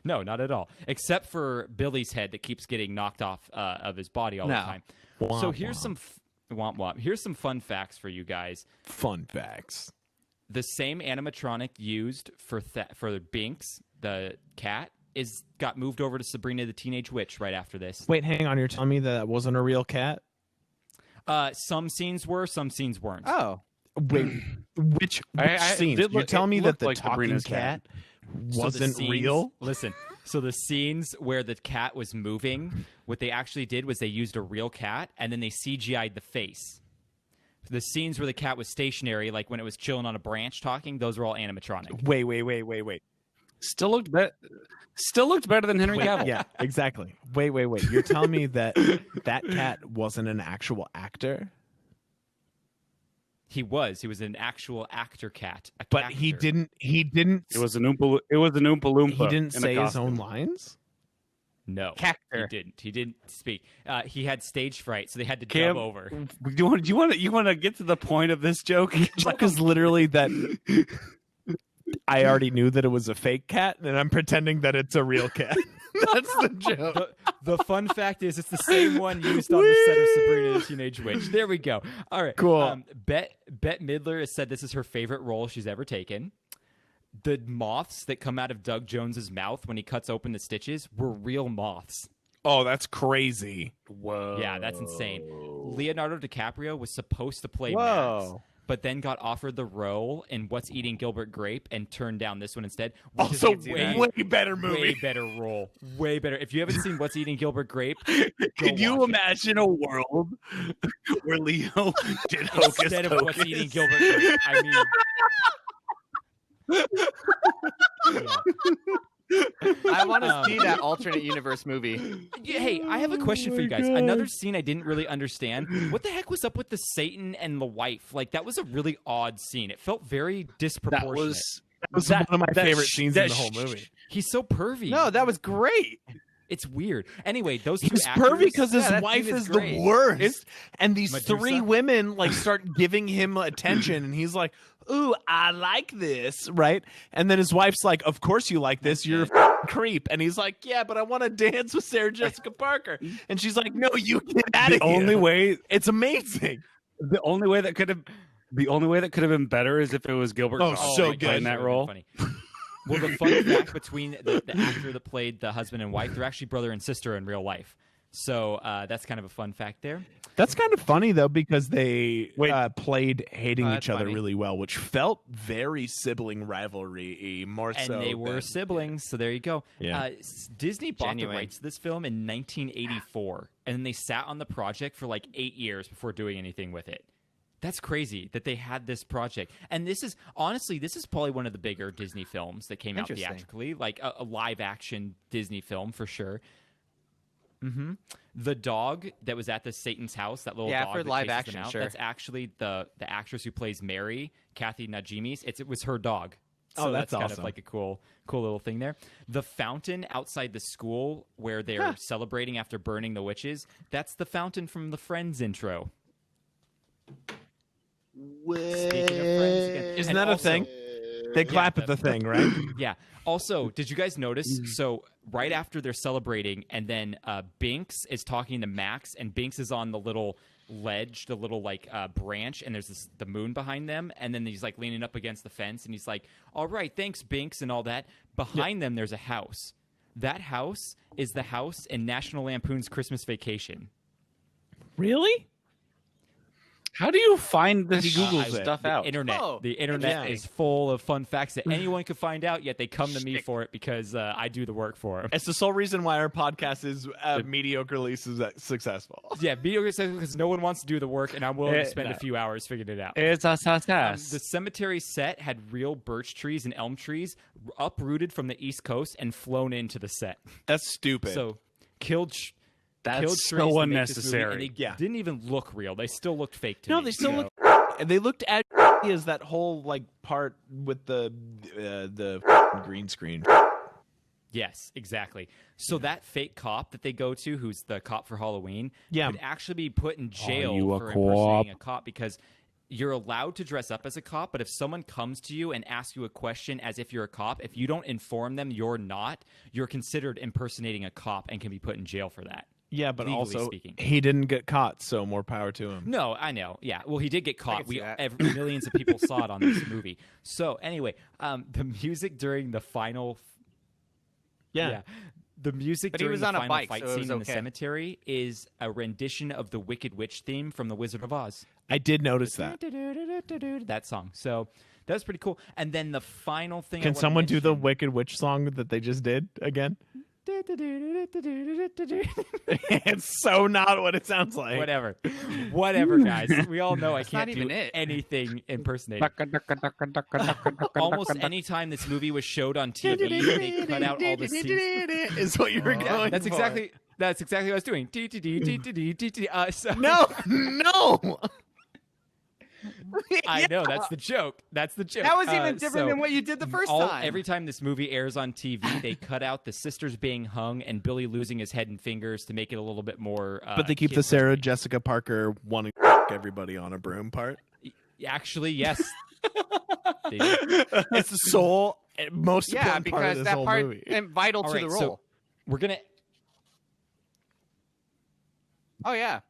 No, not at all. Except for Billy's head that keeps getting knocked off of his body all the No. time. Womp So here's womp. some womp womp. Here's some fun facts for you guys. Fun facts. The same animatronic used for Binks, the cat, got moved over to Sabrina the Teenage Witch right after this. Wait, hang on. You're telling me that wasn't a real cat? Some scenes were, some scenes weren't. Oh, Wait, which I scenes? did You're look- telling it me that looked the like talking Sabrina's cat So the wasn't scenes- real? Listen, so the scenes where the cat was moving, what they actually did was they used a real cat and then they CGI'd the face. The scenes where the cat was stationary, like when it was chilling on a branch talking, those were all animatronic. Wait. Still looked better than Henry Cavill. Yeah, exactly. Wait. You're telling me that that cat wasn't an actual actor? He was an actual actor cat. But he didn't It was an Oompa Loompa. he didn't in a say his costume. own lines? No, Cactor. He didn't speak. He had stage fright, so they had to Cam, dub over. You want to get to the point of this joke? Joke is literally that I already knew that it was a fake cat, and I'm pretending that it's a real cat. That's the joke. The fun fact is, it's the same one used on the set of Sabrina the Teenage Witch. There we go. All right, Cool. Bette Midler has said this is her favorite role she's ever taken. The moths that come out of Doug Jones's mouth when he cuts open the stitches were real moths. Oh, that's crazy. Whoa. Yeah, that's insane. Leonardo DiCaprio was supposed to play Max, Whoa. but then got offered the role in What's Eating Gilbert Grape and turned down this one instead. Which Also, is a way better movie. way better role. Way better. If you haven't seen What's Eating Gilbert Grape, Can you watch it. imagine a world where Leo did Hocus Instead of Pocus? What's Eating Gilbert Grape? I mean, yeah. I want to see that alternate universe movie. Yeah, hey, I have a question for you guys. Another scene I didn't really understand. What the heck was up with the Satan and the wife? Like, that was a really odd scene. It felt very disproportionate. That was one of my favorite scenes in the whole movie. He's so pervy. No, that was great. It's weird. Anyway, those two He's actors. pervy because his that wife scene is is great. the worst. And these Medusa? 3 women like start giving him attention, and he's like, "Ooh, I like this," right? And then his wife's like, "Of course you like this. You're a creep." And he's like, "Yeah, but I want to dance with Sarah Jessica Parker." And she's like, "No, you get out of here." Only way It's amazing. the only way that could have been better is if it was Gilbert. Oh, Gottfried so playing good. that role. Funny. Well, the fun fact between the actor that played the husband and wife, they're actually brother and sister in real life. So that's kind of a fun fact there. That's kind of funny though, because they played hating That's each other funny. really well, which felt very sibling rivalry-y, more And so. they were than- siblings, so there you go. Yeah. Disney bought Genuine. the rights to this film in 1984, and then they sat on the project for like 8 years before doing anything with it. That's crazy that they had this project. And this is probably one of the bigger Disney films that came out Interesting. theatrically, like a live action Disney film for sure. The dog that was at the Satan's house, that little Yeah, dog for that live chases action, them out, sure. that's actually the actress who plays Mary, Kathy Najimy. It was her dog. So Oh, that's kind awesome. of like a cool little thing there. The fountain outside the school where they're celebrating after burning the witches, that's the fountain from the Friends intro. Speaking of Friends again. Isn't And that a also- thing? They clap at the thing, right? Yeah. Also, did you guys notice? So right after they're celebrating, and then Binks is talking to Max, and Binks is on the little ledge, the little like branch, and there's the moon behind them, and then he's like leaning up against the fence, and he's like, "All right, thanks, Binks," and all that. Behind them, there's a house. That house is the house in National Lampoon's Christmas Vacation. Really? How do you find this Googles it. stuff out? Internet. Oh, The internet interesting. is full of fun facts that anyone could find out, yet they come to me for it because I do the work for them. It's the sole reason why our podcast is mediocrely successful. Yeah, video because no one wants to do the work, and I'm willing to spend no. a few hours figuring it out. It's a The cemetery set had real birch trees and elm trees uprooted from the East Coast and flown into the set. That's stupid. So killed That's trees so to make this movie, unnecessary. and they Yeah. didn't even look real. They still looked fake to no, me. they still So- look. They looked at as that whole like part with the green screen. Yes, exactly. So that fake cop that they go to, who's the cop for Halloween, Yeah. would actually be put in jail you a for cop? impersonating a cop because you're allowed to dress up as a cop, but if someone comes to you and asks you a question as if you're a cop, if you don't inform them you're not, you're considered impersonating a cop and can be put in jail for that. Yeah, but Legally also speaking. he didn't get caught, so more power to him. No, I know. Yeah, well, he did get caught. can see that. Millions of people saw it on this movie. So anyway, the music during the final. Yeah. The music But he during was the on a final bike, fight so it scene was in the okay. cemetery is a rendition of the Wicked Witch theme from The Wizard of Oz. I did notice that. That song. So that was pretty cool. And then the final thing. I Can wanna someone do the mention- Wicked Witch song that they just did again? It's so not what it sounds like. Whatever, guys. We all know I not can't even do it. anything impersonating. Almost any time this movie was showed on TV, they cut out all the scenes. Is what you were going That's for. exactly what I was doing. So- No. I know that's the joke. That's the joke. That was even different so than what you did the first all- time. Every time this movie airs on TV, they cut out the sisters being hung and Billy losing his head and fingers to make it a little bit more. But they keep the kid-friendly. Sarah Jessica Parker wanting to everybody on a broom part. Actually, yes. They do. It's the sole, most yeah, important part of because this that whole part movie. and vital All to right, the role. so we're gonna. Oh yeah,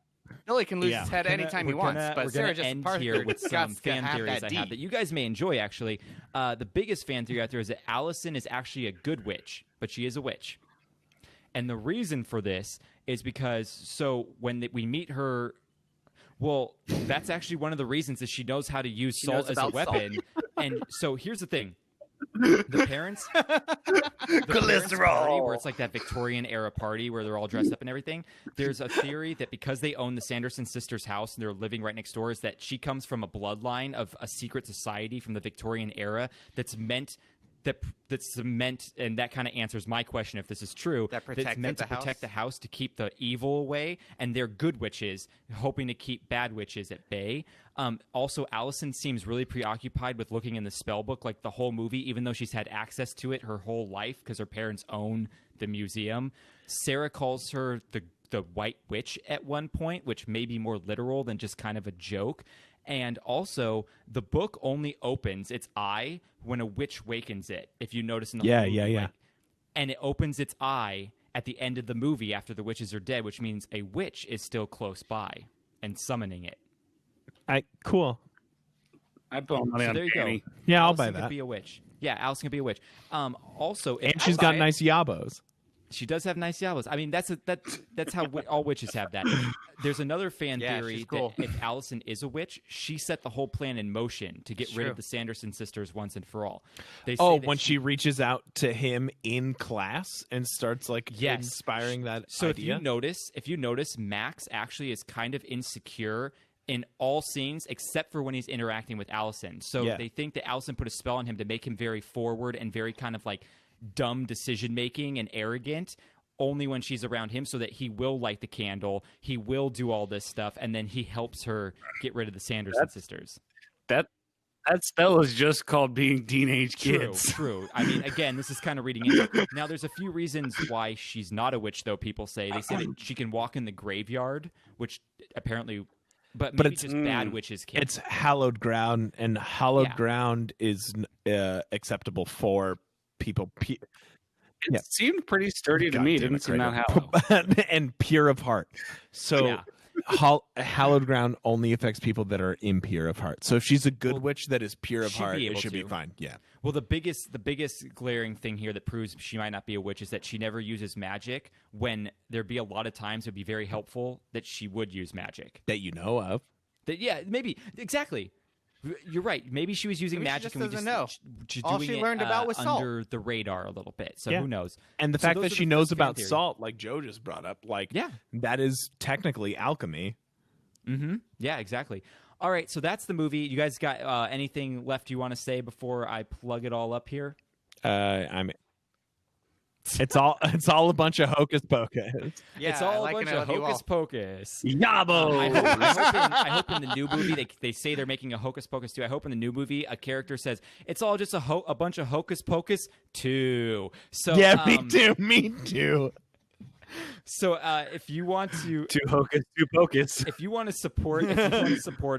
Billy can lose his head anytime he wants. But we're Sarah gonna Jessica end Parker here with got some to fan have theories that I have D. that you guys may enjoy. Actually, the biggest fan theory out there is that Allison is actually a good witch, but she is a witch, and the reason for this is because when we meet her. Well, that's actually one of the reasons that she knows how to use salt knows as a about salt. weapon. And so here's the thing. The parents party where it's like that Victorian era party where they're all dressed up and everything. There's a theory that because they own the Sanderson sisters' house and they're living right next door, is that she comes from a bloodline of a secret society from the Victorian era that's meant that's meant, and that kind of answers my question if this is true. That that's meant to protect the house to keep the evil away, and they're good witches, hoping to keep bad witches at bay. Also, Allison seems really preoccupied with looking in the spell book like the whole movie, even though she's had access to it her whole life because her parents own the museum. Sarah calls her the White Witch at one point, which may be more literal than just kind of a joke. And also, the book only opens its eye when a witch wakens it, if you notice in the whole movie. Yeah. And it opens its eye at the end of the movie after the witches are dead, which means a witch is still close by and summoning it. Cool. I put money on there you Danny. go. Yeah, I'll Allison buy that. Could be a witch. Yeah, Allison could be a witch. Also, And she's got nice yabos. She does have nice yabos. I mean, that's how all witches have that. There's another fan theory that if Allison is a witch, she set the whole plan in motion to get rid of the Sanderson sisters once and for all. They say when she reaches out to him in class and starts inspiring that So idea. if you notice, Max actually is kind of insecure in all scenes except for when he's interacting with Allison. So they think that Allison put a spell on him to make him very forward and very kind of like dumb decision making and arrogant only when she's around him, so that he will light the candle, he will do all this stuff, and then he helps her get rid of the Sanderson sisters. That spell is just called being teenage kids. True. I mean, again, this is kind of reading into it. Now, there's a few reasons why she's not a witch, though. People say they say that she can walk in the graveyard, which apparently, but maybe it's just bad witches can't. It's hallowed ground, and hallowed ground is acceptable for people. It seemed pretty sturdy to me. It didn't seem that hollow. And pure of heart. So hallowed ground only affects people that are impure of heart. So if she's a good witch that is pure of heart, it should be fine. Yeah. Well, the biggest glaring thing here that proves she might not be a witch is that she never uses magic, when there'd be a lot of times it would be very helpful that she would use magic. That you know of. Maybe. Exactly. You're right. Maybe she was using magic she and we just just know. She's All doing she it, learned about was salt. under the radar a little bit. So who knows? And the So fact those that are she the knows fan about theories. salt, like Joe just brought up, that is technically alchemy. Mm-hmm. Yeah, exactly. All right, so that's the movie. You guys got anything left you want to say before I plug it all up here? It's all a bunch of hocus pocus. Yeah, it's all I a bunch like of you all. hocus pocus. Yabo! I hope in the new movie they say they're making a Hocus Pocus 2. I hope in the new movie a character says it's all just a bunch of hocus pocus 2. So yeah, me too. So if you want to hocus, two pocus. If you want to support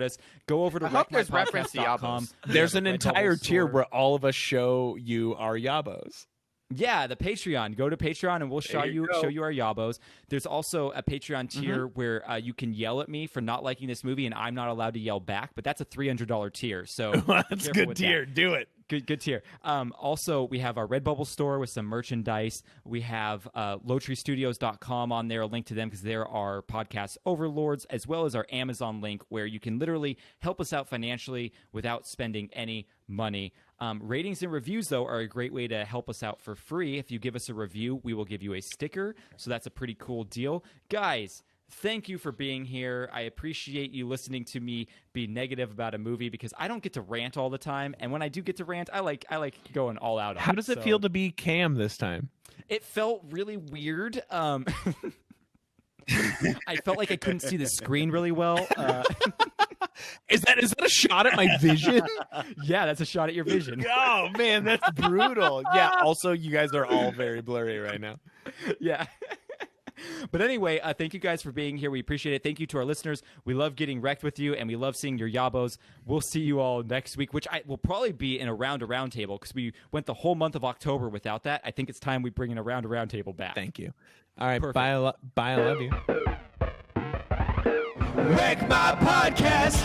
us, go over to I hope there's reference to wreckmypodcast.com. Yabos. There's an Redbubble entire tier store. where all of us show you our yabos. Yeah, the Patreon. Go to Patreon and we'll show you our yabos. There's also a Patreon tier where you can yell at me for not liking this movie and I'm not allowed to yell back, but that's a $300 tier. So that's a good tier. Do it. Good tier. Also, we have our Redbubble store with some merchandise. We have LOWTREEStudios.com on there, a link to them because there are podcast overlords, as well as our Amazon link where you can literally help us out financially without spending any money. Ratings and reviews, though, are a great way to help us out for free. If you give us a review, we will give you a sticker. So that's a pretty cool deal. Guys, thank you for being here. I appreciate you listening to me be negative about a movie because I don't get to rant all the time. And when I do get to rant, I like going all out on How does it feel to be Cam this time? It felt really weird. I felt like I couldn't see the screen really well. Is that a shot at my vision? Yeah, that's a shot at your vision. Oh, man, that's brutal. Yeah, also, you guys are all very blurry right now. Yeah. But anyway, thank you guys for being here. We appreciate it. Thank you to our listeners. We love getting wrecked with you, and we love seeing your yabos. We'll see you all next week, which will probably be in a round table because we went the whole month of October without that. I think it's time we bring in a round table back. Thank you. All right, Perfect. bye. I love you. Wreck My Podcast.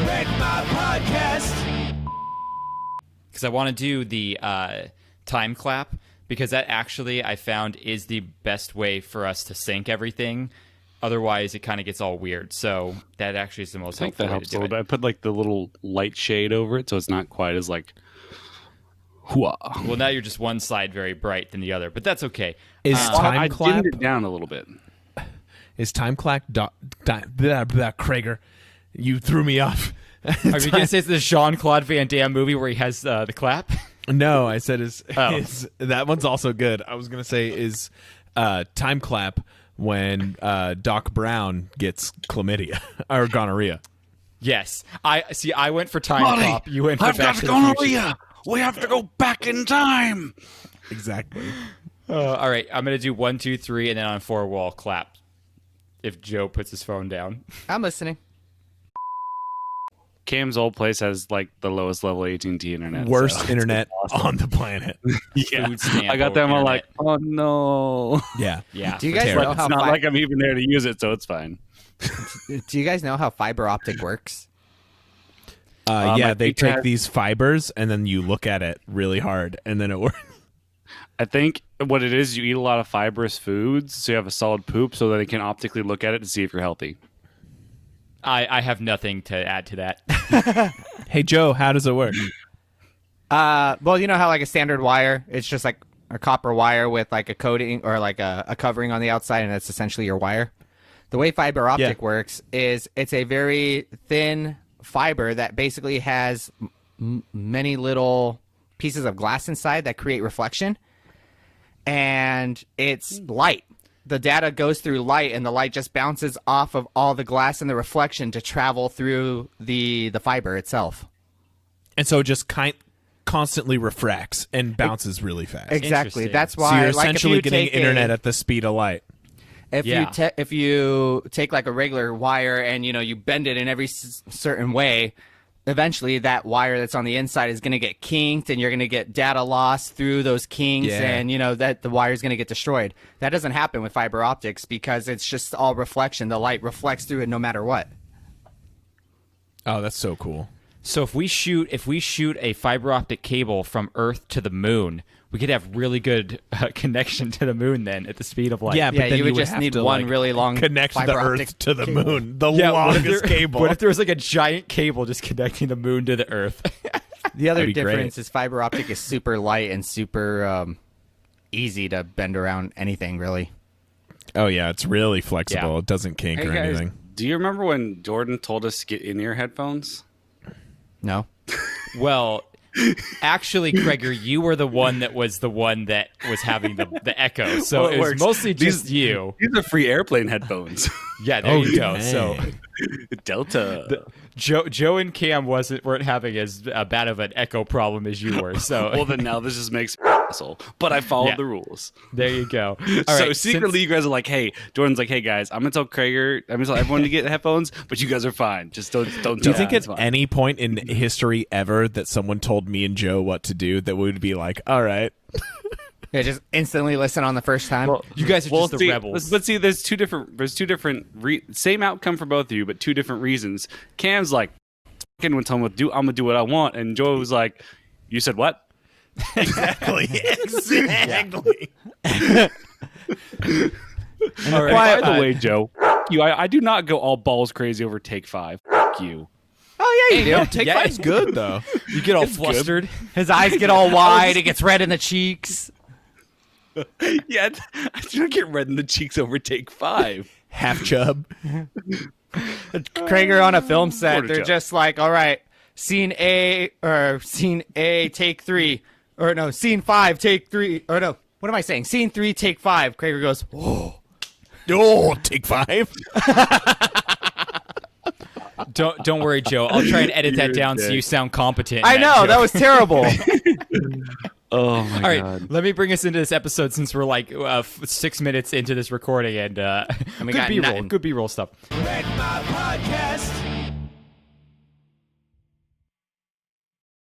Wreck My Podcast. Because I want to do the time clap, because that actually I found is the best way for us to sync everything. Otherwise, it kind of gets all weird. So that actually is the most I think helpful that way helps to a do little it. bit. I put like the little light shade over it, so it's not quite as like. Hooah. Well, now you're just one side very bright than the other, but that's okay. Is I time clap? dimmed it down a little bit. Is time clap? Krager, you threw me off. Are you going to say it's the Jean-Claude Van Damme movie where he has the clap? No, I said is that one's also good. I was gonna say is time clap when Doc Brown gets chlamydia or gonorrhea. Yes. I went for time clap. You went for I've Back got to the Future. gonorrhea. We have to go back in time. Exactly. All right, I'm going to do 1, 2, 3, and then on 4 we'll all clap. If Joe puts his phone down. I'm listening. Cam's old place has like the lowest level AT&T internet. Worst so internet awesome. on the planet. Yeah. Food stamp I got them all internet. like, oh no. Yeah. Yeah. Do you guys terrible. know It's how not like I'm even there to use it, so it's fine. Do you guys know how fiber optic works? Yeah, I they think take that- these fibers and then you look at it really hard and then it works. I think what it is, you eat a lot of fibrous foods, so you have a solid poop, so that they can optically look at it to see if you're healthy. I have nothing to add to that. Hey Joe, how does it work? Well, you know how like a standard wire, it's just like a copper wire with like a coating or like a covering on the outside, and that's essentially your wire. The way fiber optic works is it's a very thin fiber that basically has many little pieces of glass inside that create reflection, and it's light. The data goes through light, and the light just bounces off of all the glass and the reflection to travel through the fiber itself. And so it just constantly refracts and bounces really fast. Exactly. Interesting. That's So why you're like, if essentially you getting take internet at the speed of light. If if you take like a regular wire and you bend it in every certain way, eventually that wire that's on the inside is going to get kinked, and you're going to get data loss through those kinks, and that the wire is going to get destroyed. That doesn't happen with fiber optics because it's just all reflection. The light reflects through it no matter what. Oh, that's so cool. So if we shoot a fiber optic cable from Earth to the moon, we could have really good connection to the moon then at the speed of light. Yeah, but then you would just have need to, one like, really long connect the fiber Earth optic to the cable. moon. The What if longest there- cable. What if there was like a giant cable just connecting the moon to the Earth? The other That'd be great. difference is fiber optic is super light and super easy to bend around anything, really. Oh yeah, it's really flexible. Yeah. It doesn't kink Hey or guys, anything. do you remember when Jordan told us to get in-ear headphones? No? Well, actually, Kreger, you were the one that was having the echo. So Well, it it was works. mostly just you. These are free airplane headphones. Yeah, there you go. dang. So Delta. Joe and Cam weren't having as bad of an echo problem as you were. So Well, then now this just makes me an asshole. But I followed Yeah. the rules. there you go. All So right, secretly, you guys are like, "Hey," Jordan's like, "Hey guys, I'm gonna tell Krager, I'm gonna tell everyone to get headphones, but you guys are fine. Just don't." Do you think at any point in history ever that someone told me and Joe what to do that we would be like, all right? Yeah, just instantly listen on the first time. you guys are just the rebels. But see, there's two different same outcome for both of you, but two different reasons. Cam's like, "Fucking when someone I'm gonna do what I want," and Joe was like, "You said what?" Exactly. Exactly. All right, By the way, Joe, you, I do not go all balls crazy over Take 5. You. Oh, yeah, you do. Take Yeah. Five's good though. you get all It's good. flustered. His eyes get all wide. It gets red in the cheeks. Yeah, I do not get red in the cheeks over Take 5. Half chub. Krager on a film set, Quarter they're chub. just like, all right, scene A, take 3. Or no, scene 5, take 3. Or no, what am I saying? Scene 3, take 5. Krager goes, oh. Oh, Take 5. Don't worry, Joe. I'll try and edit that You're down so dick. you sound competent. I know, that was terrible. Oh my All right, let me bring us into this episode since we're like 6 minutes into this recording and we good got B-roll, nothing. good B-roll stuff. Wreck My Podcast.